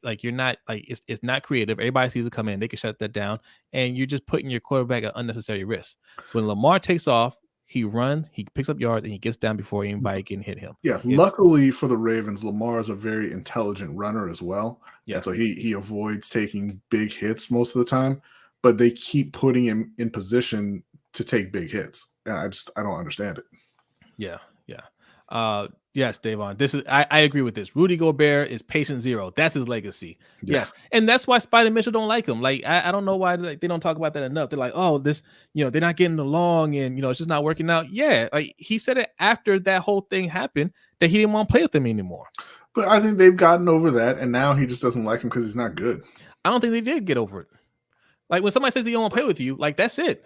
like you're not like it's not creative. Everybody sees it come in, they can shut that down, and you're just putting your quarterback at unnecessary risk. When Lamar takes off, he runs, he picks up yards, and he gets down before anybody can hit him.
Yeah, luckily for the Ravens, Lamar is a very intelligent runner as well. Yeah, and so he avoids taking big hits most of the time, but they keep putting him in position to take big hits. And I don't understand it.
Yeah. Yes, Davon. I agree with this. Rudy Gobert is patient zero. That's his legacy. Yeah. Yes. And that's why Spider Mitchell don't like him. Like, I don't know why they don't talk about that enough. They're like, oh, this, they're not getting along and it's just not working out. Yeah. Like he said it after that whole thing happened that he didn't want to play with them anymore.
But I think they've gotten over that, and now he just doesn't like him because he's not good.
I don't think they did get over it. Like when somebody says they don't want to play with you, like that's it.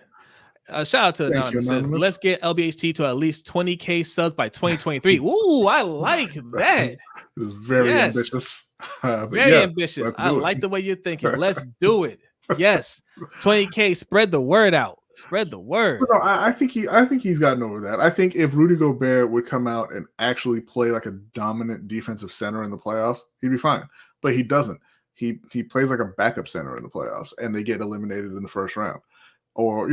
Shout out to Anonymous. Says, let's get LBHT to at least 20K subs by 2023. Ooh, I like that.
It is very ambitious.
Very ambitious. I like the way you're thinking. Let's do it. Yes, 20K. Spread the word out. Spread the word.
No, I think he's gotten over that. I think if Rudy Gobert would come out and actually play like a dominant defensive center in the playoffs, he'd be fine. But he doesn't. He plays like a backup center in the playoffs, and they get eliminated in the first round. Or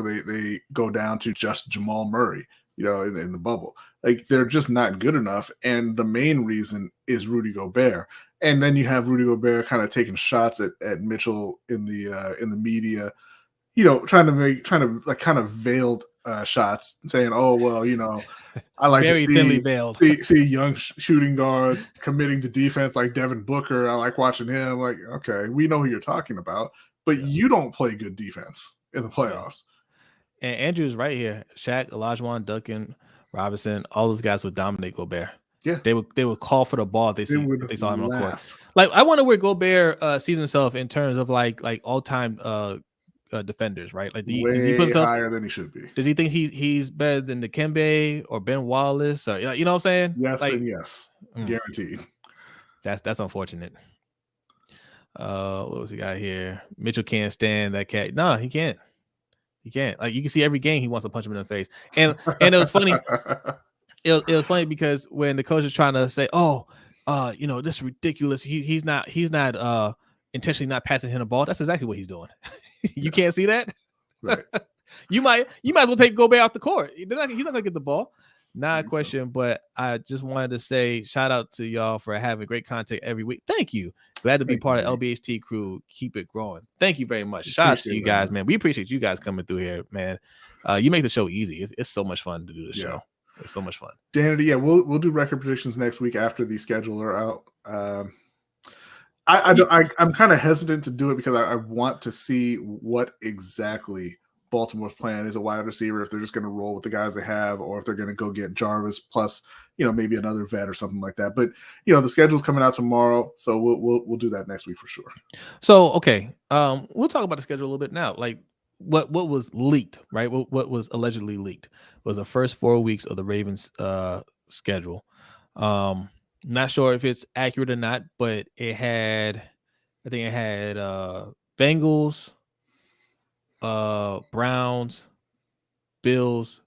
they go down to just Jamal Murray, in the bubble. Like they're just not good enough, and the main reason is Rudy Gobert. And then you have Rudy Gobert kind of taking shots at Mitchell in the media, trying to kind of veiled shots, saying, "Oh well, I like
very
to
thinly veiled.
see young shooting guards committing to defense like Devin Booker. I like watching him. Like, okay, we know who you're talking about, but you don't play good defense in the playoffs."
And Andrew's right here. Shaq, Olajuwon, Duncan, Robinson, all those guys would dominate Gobert.
Yeah,
they would call for the ball if they saw him on the court. Like I wonder where Gobert sees himself in terms of like all time defenders, right? Like
way
does he put himself
higher than he should be.
Does he think he's better than Dikembe or Ben Wallace? Or you know what I'm saying?
Yes, and yes, guaranteed.
That's unfortunate. What was he got here? Mitchell can't stand that cat. No, he can't. He can't. Like you can see every game he wants to punch him in the face. And it was funny. It was funny because when the coach is trying to say, "Oh, this is ridiculous. He's not intentionally not passing him the ball." That's exactly what he's doing. You can't see that,
right?
You might as well take Gobert off the court. He's not gonna get the ball. Not a question, but I just wanted to say shout out to y'all for having great content every week. Thank you. Glad to be part of LBHT crew. Keep it growing. Thank you very much. Shout out to you guys, man. We appreciate you guys coming through here, man. You make the show easy. It's so much fun to do the show. It's so much fun.
Danity, yeah, we'll do record predictions next week after the schedule are out. I'm kind of hesitant to do it because I want to see what exactly Baltimore's plan is a wide receiver, if they're just going to roll with the guys they have, or if they're going to go get Jarvis plus, maybe another vet or something like that. But the schedule's coming out tomorrow, so we'll do that next week for sure.
So okay, we'll talk about the schedule a little bit now. Like what was leaked, right? What was allegedly leaked was the first 4 weeks of the Ravens schedule. Not sure if it's accurate or not, but I think it had Bengals, Browns, Bills,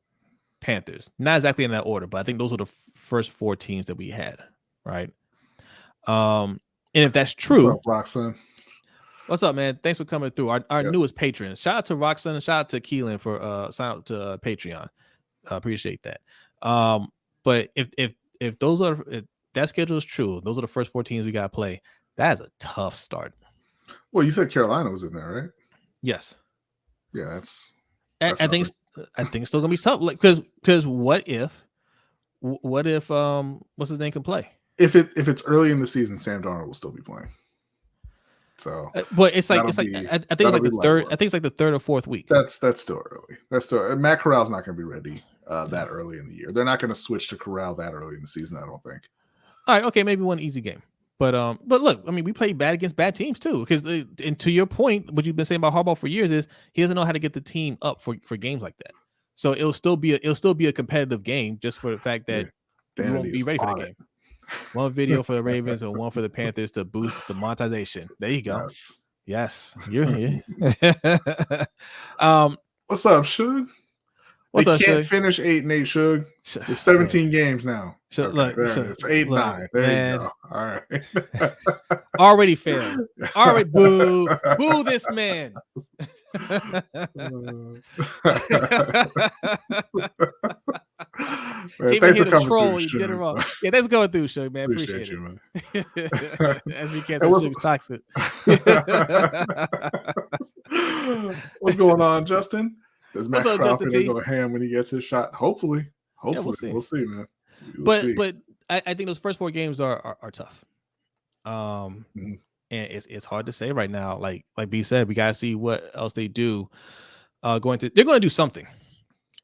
Panthers. Not exactly in that order, but I think those were the first 4 teams that we had, right? And if that's true,
what's up, Roxanne?
What's up, man? Thanks for coming through. Our newest patron. Shout out to Roxanne and shout out to Keelan for sign up to Patreon. Appreciate that. But if that schedule is true, those are the first 4 teams we got to play. That is a tough start.
Well, you said Carolina was in there, right?
Yes.
Yeah, that's
I think it's still gonna be tough. Like, because what if what's his name can play?
If it's early in the season, Sam Darnold will still be playing. So,
but it's like I think it's like the third. I think it's like the 3rd or 4th week.
That's still early. Matt Corral's not going to be ready that early in the year. They're not going to switch to Corral that early in the season. I don't think.
All right, okay, maybe one easy game, but look, I mean, we play bad against bad teams too. Because and to your point, what you've been saying about Harbaugh for years is he doesn't know how to get the team up for games like that. So it'll still be a competitive game just for the fact that you won't be ready for the game. One video for the Ravens and one for the Panthers to boost the monetization. There you go. Yes. You're here.
What's up, Suge? They can't finish 8-8, Suge. It's 17 games now.
Look,
it's 8-9. There you go. All right.
Already failed. Already boo this man.
Man,
thanks for coming through, you did it wrong. Yeah, thanks for going through, Suge, man. Appreciate
you, man.
As we can't say Suge's toxic.
What's going on, Justin? Does Matt
Crawford
go ham when he gets his shot? Hopefully, we'll see, man.
But I think those first 4 games are tough. And it's hard to say right now. Like B said, we gotta see what else they do. They're going to do something.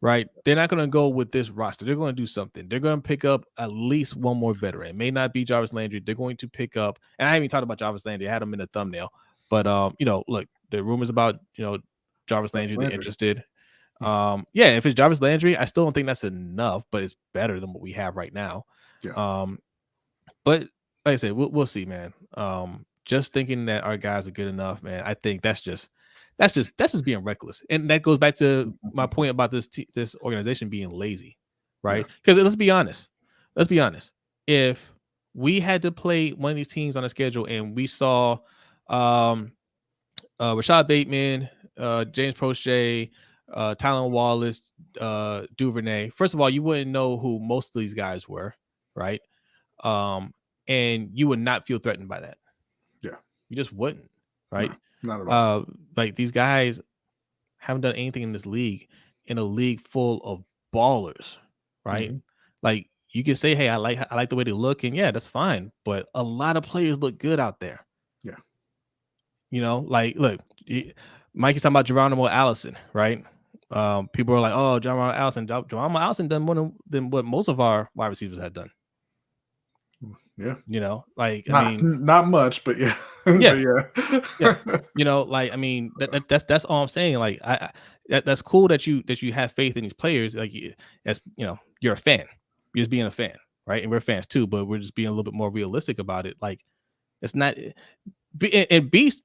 right? They're not going to go with this roster. They're going to do something. They're going to pick up at least one more veteran. It may not be Jarvis Landry. They're going to pick up, and I haven't even talked about Jarvis Landry. I had him in the thumbnail, but look, the rumors about Jarvis Landry, they're interested. If it's Jarvis Landry, I still don't think that's enough, but it's better than what we have right now.
Yeah.
But like I said, we'll see, man. Just thinking that our guys are good enough, man. I think that's just being reckless, and that goes back to my point about this organization being lazy, right? Because let's be honest. If we had to play one of these teams on a schedule and we saw Rashad Bateman, James Prochet, Tylen Wallace, Duvernay, first of all, you wouldn't know who most of these guys were, right? And you would not feel threatened by that. Yeah, you just wouldn't, right?
No, not at all.
Like these guys haven't done anything in this league, in a league full of ballers, right? Like you can say, hey, I like the way they look, and yeah, that's fine. But a lot of players look good out there.
Yeah.
Like look, Mike is talking about Geronimo Allison, right? People are like, oh, Geronimo Allison done more than what most of our wide receivers had done.
Yeah.
Not
much, but yeah.
Yeah. I mean, that's all I'm saying. Like, that's cool that you have faith in these players. Like, you're a fan. You're just being a fan, right? And we're fans too, but we're just being a little bit more realistic about it. Like, it's not. And Beast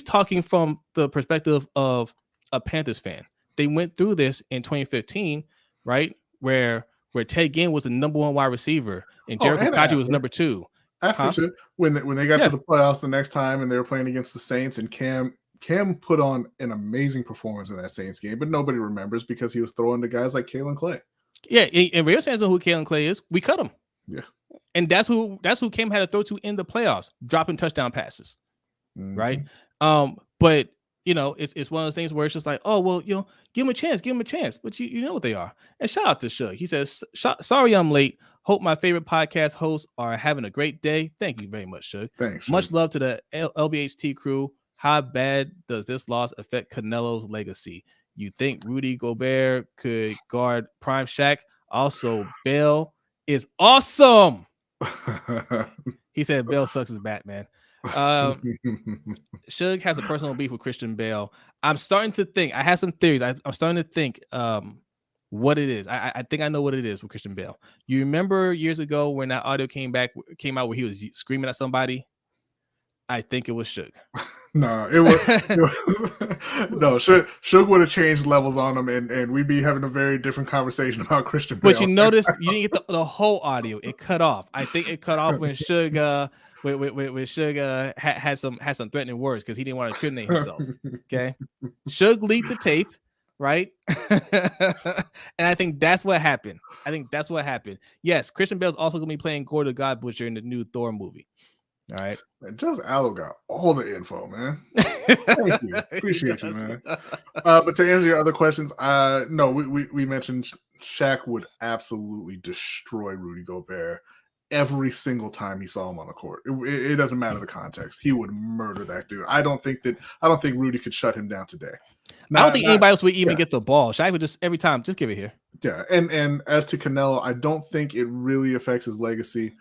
talking from the perspective of a Panthers fan. They went through this in 2015, right? Where Ted Ginn was the number one wide receiver and Jericho Kaji was number 2.
After when they got to the playoffs the next time and they were playing against the Saints, and Cam put on an amazing performance in that Saints game, but nobody remembers because he was throwing to guys like Kalen Clay.
Yeah, and Ravens fans know who Kalen Clay is. We cut him.
Yeah,
and that's who Cam had to throw to in the playoffs, dropping touchdown passes, right? But it's one of those things where it's just like, oh well, give him a chance, but you know what they are. And shout out to Shug. He says, sorry I'm late. Hope my favorite podcast hosts are having a great day. Thank you very much, Shug.
Thanks.
Much love to the LBHT crew. How bad does this loss affect Canelo's legacy? You think Rudy Gobert could guard Prime Shaq? Also, Bell is awesome. He said Bell sucks as Batman. Shug has a personal beef with Christian Bale. I'm starting to think. I have some theories. I'm starting to think what it is. I think I know what it is with Christian Bale. You remember years ago when that audio came out where he was screaming at somebody? I think it was Shug.
No, it was no. Shug would have changed levels on him, and we'd be having a very different conversation about Christian Bale.
But you noticed you didn't get the whole audio. It cut off. I think it cut off when Shug had some threatening words because he didn't want to incriminate himself. Okay, Shug leaked the tape, right? And I think that's what happened. Yes, Christian Bale's also gonna be playing Gore the God Butcher in the new Thor movie. All right.
Man, just Allo got all the info, man. Thank you. Appreciate you, man. But to answer your other questions, no, we mentioned Shaq would absolutely destroy Rudy Gobert every single time he saw him on the court. It doesn't matter the context. He would murder that dude. I don't think Rudy could shut him down today.
I don't think anybody else would even get the ball. Shaq would just every time just give it here.
Yeah, and as to Canelo, I don't think it really affects his legacy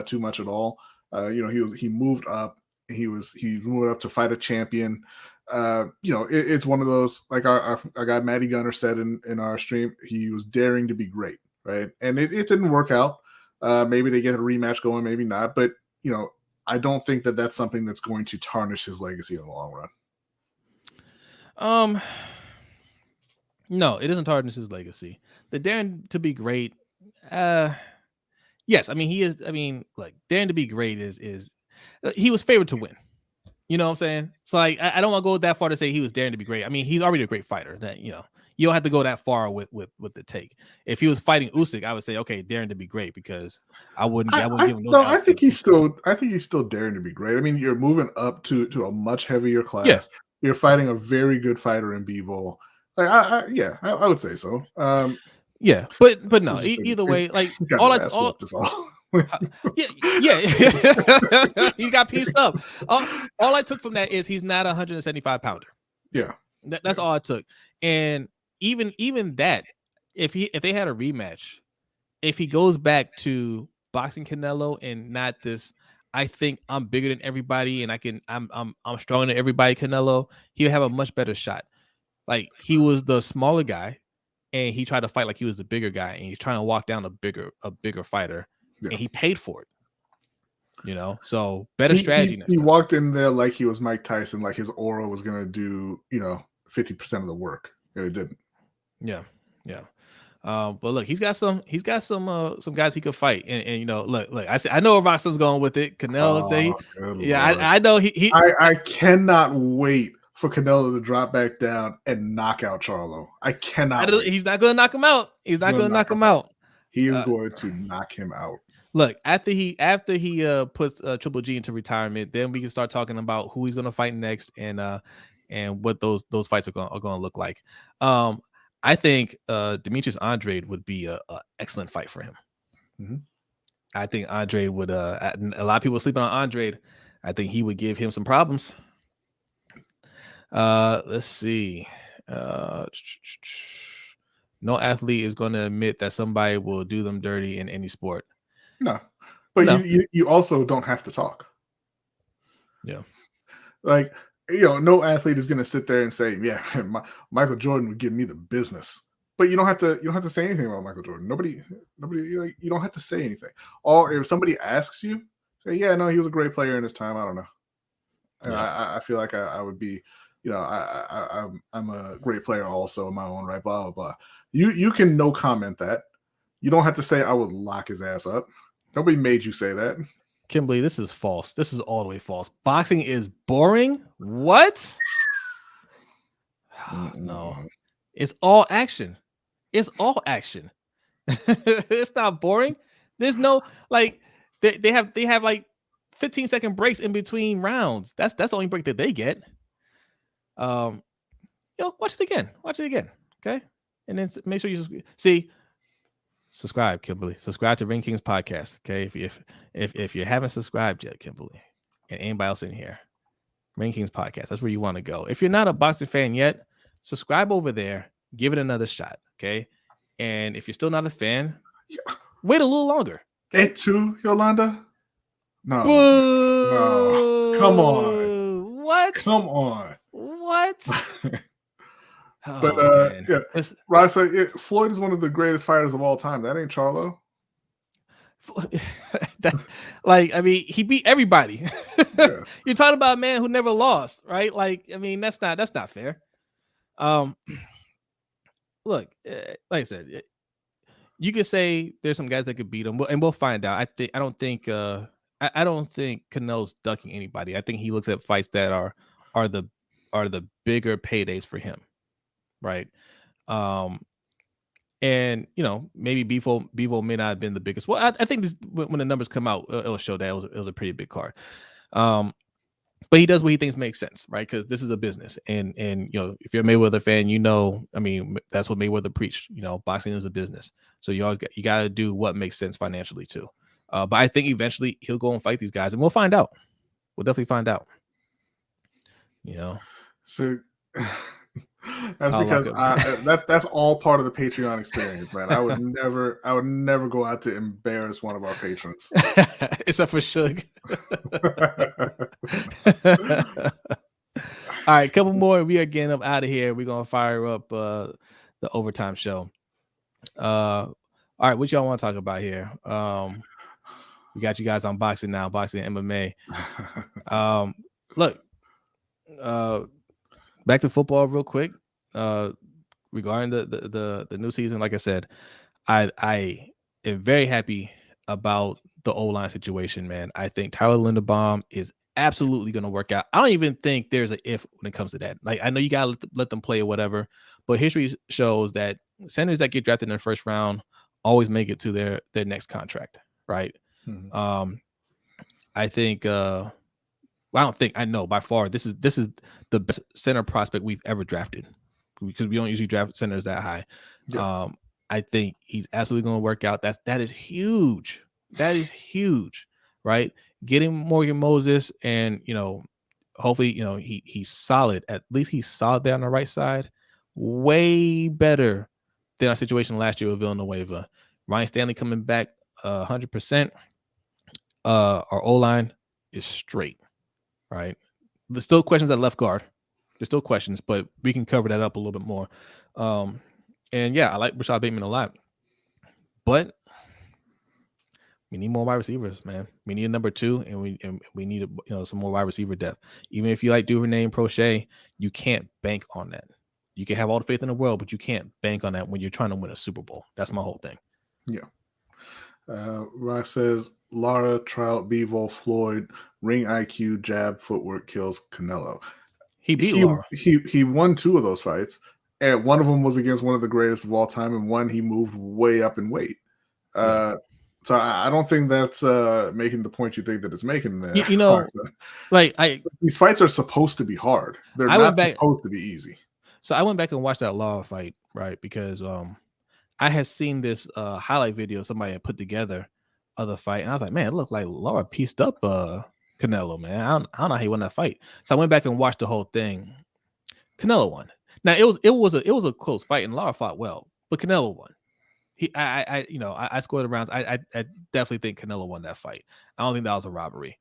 too much at all. He moved up. He moved up to fight a champion. It's one of those, like our guy Matty Gunner said in our stream, he was daring to be great, right? And it didn't work out. Maybe they get a rematch going, maybe not. But I don't think that that's something that's going to tarnish his legacy in the long run.
No, it doesn't tarnish his legacy. The daring to be great. Yes, I mean he is. I mean, like daring to be great is he was favored to win. You know what I'm saying? So like I don't want to go that far to say he was daring to be great. I mean he's already a great fighter. That you don't have to go that far with the take. If he was fighting Usyk, I would say okay, daring to be great because I wouldn't give him those.
No, I think he's still daring to be great. I mean you're moving up to a much heavier class. Yeah. You're fighting a very good fighter in B-Ball. Like I would say so.
Yeah, but no. Either way, like all yeah, he got pieced up. All I took from that is he's not a 175 pounder.
Yeah,
that's all I took. And even that, if they had a rematch, if he goes back to boxing Canelo and not this, I think I'm bigger than everybody and I'm stronger than everybody, Canelo, he'll have a much better shot. Like, he was the smaller guy and he tried to fight like he was the bigger guy, and he's trying to walk down a bigger fighter, and he paid for it. So better strategy next time.
He walked in there like he was Mike Tyson, like his aura was gonna do 50% of the work, and it didn't.
Yeah. But look, he's got some guys he could fight, and look, I know where Roxon's going with it. Canelo say, I know he.
I cannot wait for Canelo to drop back down and knock out Charlo. I cannot.
He's not going to knock him out. He's not going to knock him out.
He is going to knock him out.
Look, after he puts Triple G into retirement, then we can start talking about who he's going to fight next and what those fights are going to look like. I think Demetrius Andrade would be a excellent fight for him.
Mm-hmm.
I think Andrade would. A lot of people sleeping on Andrade. I think he would give him some problems. Let's see. No athlete is going to admit that somebody will do them dirty in any sport.
No, but no. You also don't have to talk.
Yeah,
like no athlete is going to sit there and say, "Yeah, Michael Jordan would give me the business." But you don't have to say anything about Michael Jordan. Nobody. You don't have to say anything. Or if somebody asks you, say, "Yeah, no, he was a great player in his time." I don't know. Yeah. I feel like I would be. I'm a great player also in my own right, blah, blah, blah. You can no comment that. You don't have to say I would lock his ass up. Nobody made you say that.
Kimberly, this is false. This is all the way false. Boxing is boring? What? No. It's all action. It's all action. It's not boring. There's no, like, they have like 15-second breaks in between rounds. That's the only break that they get. Watch it again. Okay, and then make sure you subscribe, Kimberly. Subscribe to Ring Kings podcast. Okay, if you haven't subscribed yet, Kimberly, and anybody else in here, Ring Kings podcast. That's where you want to go. If you're not a boxing fan yet, subscribe over there. Give it another shot. Okay, and if you're still not a fan, wait a little longer.
Okay? It too, Yolanda. No, come on.
What?
Come on.
What?
But Rod said Floyd is one of the greatest fighters of all time. That ain't Charlo.
He beat everybody. Yeah. You're talking about a man who never lost, right? That's not fair. Look, like I said, you could say there's some guys that could beat him, and we'll find out. I don't think Canelo's ducking anybody. I think he looks at fights that are the bigger paydays for him, right? And maybe Bevo may not have been the biggest. Well, I think when the numbers come out, it'll show that it was a pretty big card. But he does what he thinks makes sense, right? Because this is a business, and if you're a Mayweather fan, that's what Mayweather preached. Boxing is a business, so you got to do what makes sense financially too. But I think eventually he'll go and fight these guys, and we'll find out. We'll definitely find out.
So that's because that's all part of the Patreon experience, man. I would never go out to embarrass one of our patrons,
except for Suge. All right, couple more. We are getting up out of here. We're gonna fire up the overtime show. All right, what y'all want to talk about here? We got you guys on boxing now, boxing and MMA. Look. Back to football real quick. Regarding the new season, like I said, I am very happy about the O-line situation, man. I think Tyler Linderbaum is absolutely going to work out. I don't even think there's an if when it comes to that. Like, I know you got to let them play or whatever, but history shows that centers that get drafted in the first round always make it to their next contract, right? Mm-hmm. I think I know by far this is the best center prospect we've ever drafted, because we don't usually draft centers that high. Yeah. I think he's absolutely going to work out. That is huge. That is huge, right? Getting Morgan Moses, and hopefully he's solid. At least he's solid there on the right side. Way better than our situation last year with Villanueva. Ryan Stanley coming back 100%. Our O-line is straight, right? There's still questions at left guard. There's still questions, but we can cover that up a little bit more. And yeah, I like Rashad Bateman a lot, but we need more wide receivers, man. We need a number 2, and we need some more wide receiver depth. Even if you like Duvernay and Prochet, you can't bank on that. You can have all the faith in the world, but you can't bank on that when you're trying to win a Super Bowl. That's my whole thing.
Yeah. Ross says Lara, Trout, Bivol, Floyd, ring IQ, jab, footwork kills Canelo.
He beat Lara.
He won 2 of those fights, and one of them was against one of the greatest of all time, and one he moved way up in weight. So I don't think that's making the point you think that it's making there.
These
fights are supposed to be hard. They're not supposed to be easy.
So I went back and watched that Lara fight, right? Because I had seen this highlight video somebody had put together of the fight, and I was like, man, it looked like Lara pieced up Canelo, man. I don't know how he won that fight. So I went back and watched the whole thing. Canelo won. Now it was a close fight, and Lara fought well, but Canelo won. I scored the rounds. I definitely think Canelo won that fight. I don't think that was a robbery.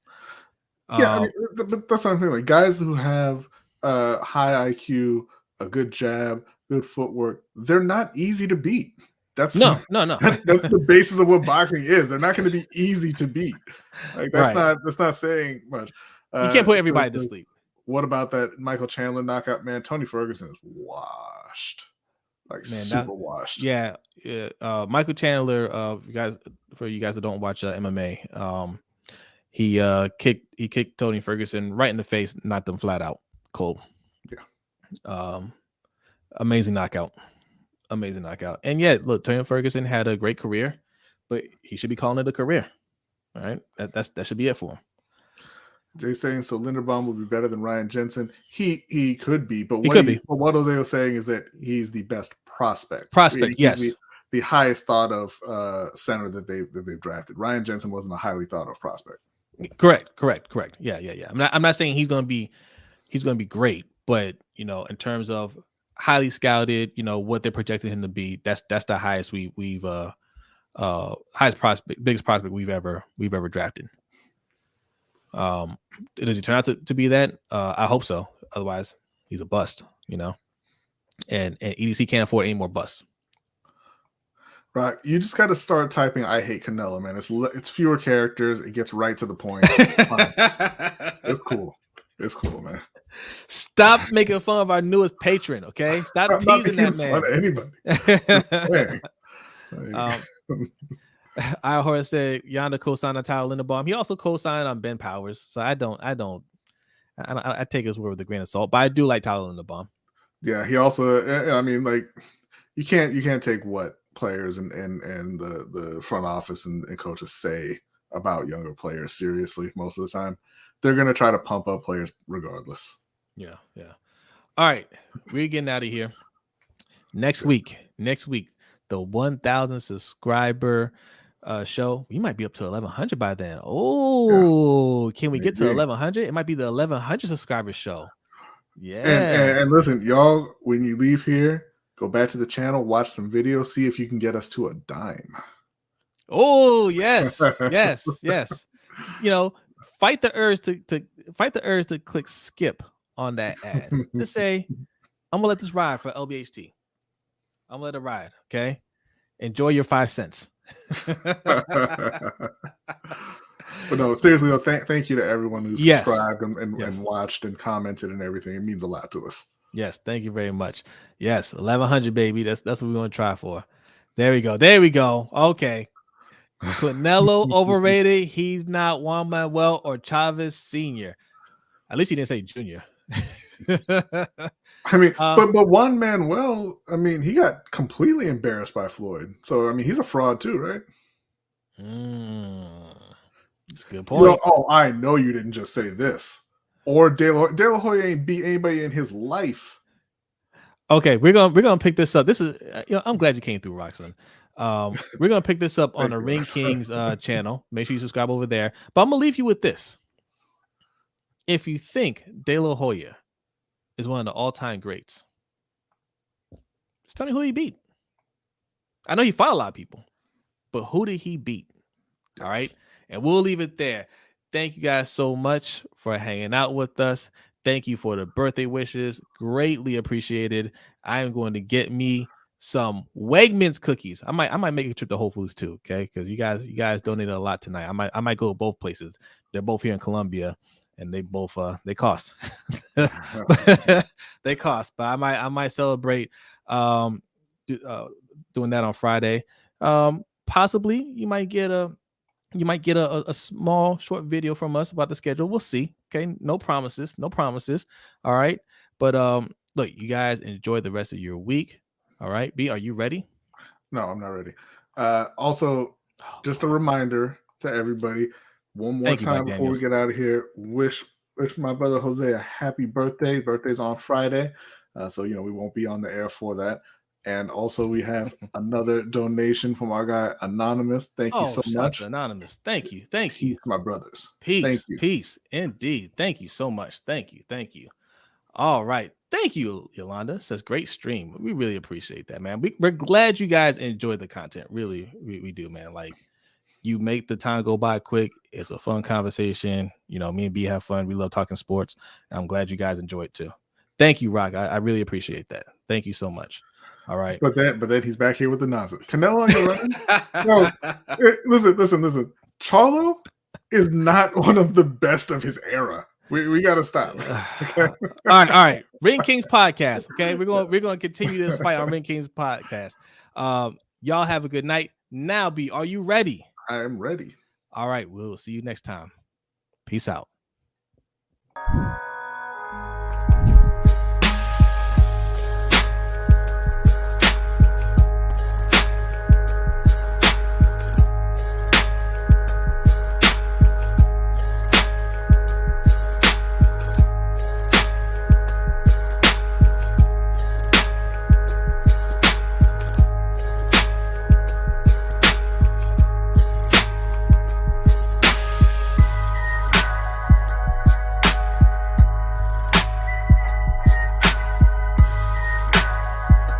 Yeah, but that's what I'm saying. Like guys who have high IQ, a good jab, good footwork, they're not easy to beat. That's
no.
That's the basis of what boxing is. They're not going to be easy to beat. Like that's not saying much.
You can't put everybody to sleep.
What about that Michael Chandler knockout? Man, Tony Ferguson is washed. Super washed.
Yeah. Michael Chandler, for you guys that don't watch MMA, he kicked Tony Ferguson right in the face, knocked him flat out cold.
Yeah.
Amazing knockout. And yeah, look, Tony Ferguson had a great career, but he should be calling it a career. All right. That should be it for him.
Jay saying so Linderbaum would be better than Ryan Jensen. He could be, but what Jose was saying is that he's the best prospect.
Yes.
The highest thought of center that they've drafted. Ryan Jensen wasn't a highly thought of prospect.
Correct. Yeah. I'm not saying he's gonna be great, but in terms of highly scouted, what they're projecting him to be, that's the highest we've highest prospect, biggest prospect we've ever drafted. Does he turn out to be that? I hope so. Otherwise, he's a bust, and EDC can't afford any more busts.
Right. You just got to start typing "I hate Canelo," man. It's fewer characters. It gets right to the point. It's cool. It's cool, man.
Stop making fun of our newest patron, okay? Stop teasing that man.
Fun of anybody.
I heard said Yonda co-signed on Tyler Linderbaum. He also co-signed on Ben Powers. So I take his word with a grain of salt, but I do like Tyler Linderbaum.
Yeah, he also. I mean, like you can't take what players and the front office and coaches say about younger players seriously. Most of the time, they're gonna try to pump up players regardless.
Yeah. All right, we're getting out of here. Next week, the 1,000 subscriber show. We might be up to 1,100 by then. Oh, Can we get to 1,100? It might be the 1,100 subscriber show. Yeah.
And listen, y'all, when you leave here, go back to the channel, watch some videos, see if you can get us to a dime.
Oh, yes. Fight the urge to click skip on that ad. Just say, I'm gonna let this ride for LBHT. I'm gonna let it ride. Okay. Enjoy your 5 cents.
But no, seriously, though, thank you to everyone who subscribed and watched and commented and everything. It means a lot to us.
Yes, thank you very much. Yes, 1,100, baby. That's what we're gonna try for. There we go. Okay. Canelo overrated. He's not Juan Manuel or Chavez Sr. At least he didn't say Junior.
I mean, but Juan Manuel, I mean, he got completely embarrassed by Floyd. So I mean, he's a fraud too, right?
That's a good point.
I know you didn't just say this. Or De La Hoya ain't beat anybody in his life.
Okay, we're gonna pick this up. This is I'm glad you came through, Roxanne. We're gonna pick this up on the Ring Kings channel. Make sure you subscribe over there. But I'm gonna leave you with this. If you think De La Hoya is one of the all-time greats, just tell me who he beat. I know he fought a lot of people, but who did he beat? Yes. All right. And we'll leave it there. Thank you guys so much for hanging out with us. Thank you for the birthday wishes. Greatly appreciated. I am going to get me some Wegmans cookies. I might make a trip to Whole Foods too, okay? Because you guys donated a lot tonight. I might go to both places. They're both here in Columbia, and they both they cost. They cost, but I might celebrate doing that on Friday. Possibly you might get a small short video from us about the schedule. We'll see. Okay, no promises. All right, but look, you guys enjoy the rest of your week. All right, B, are you ready?
No, I'm not ready. Also, just a reminder to everybody, one more time before we get out of here, wish my brother Jose a happy birthday. Birthday's on Friday, so we won't be on the air for that. And also, we have another donation from our guy Anonymous. Thank you so much,
Anonymous. Thank you,
peace, my brothers.
Peace, indeed. Thank you so much. Thank you. All right. Thank you, Yolanda. Says great stream. We really appreciate that, man. We're glad you guys enjoyed the content. Really, we do, man. Like, you make the time go by quick. It's a fun conversation. Me and B have fun. We love talking sports. I'm glad you guys enjoy it too. Thank you, Rock. I really appreciate that. Thank you so much. All right.
But then he's back here with the nonsense. Canelo on your running? No, listen. Charlo is not one of the best of his era. We got to stop. Okay?
All right. Ring Kings podcast. Okay, we're going to continue this fight on Ring Kings podcast. Y'all have a good night. Now, B, are you ready?
I am ready.
All right, we'll see you next time. Peace out.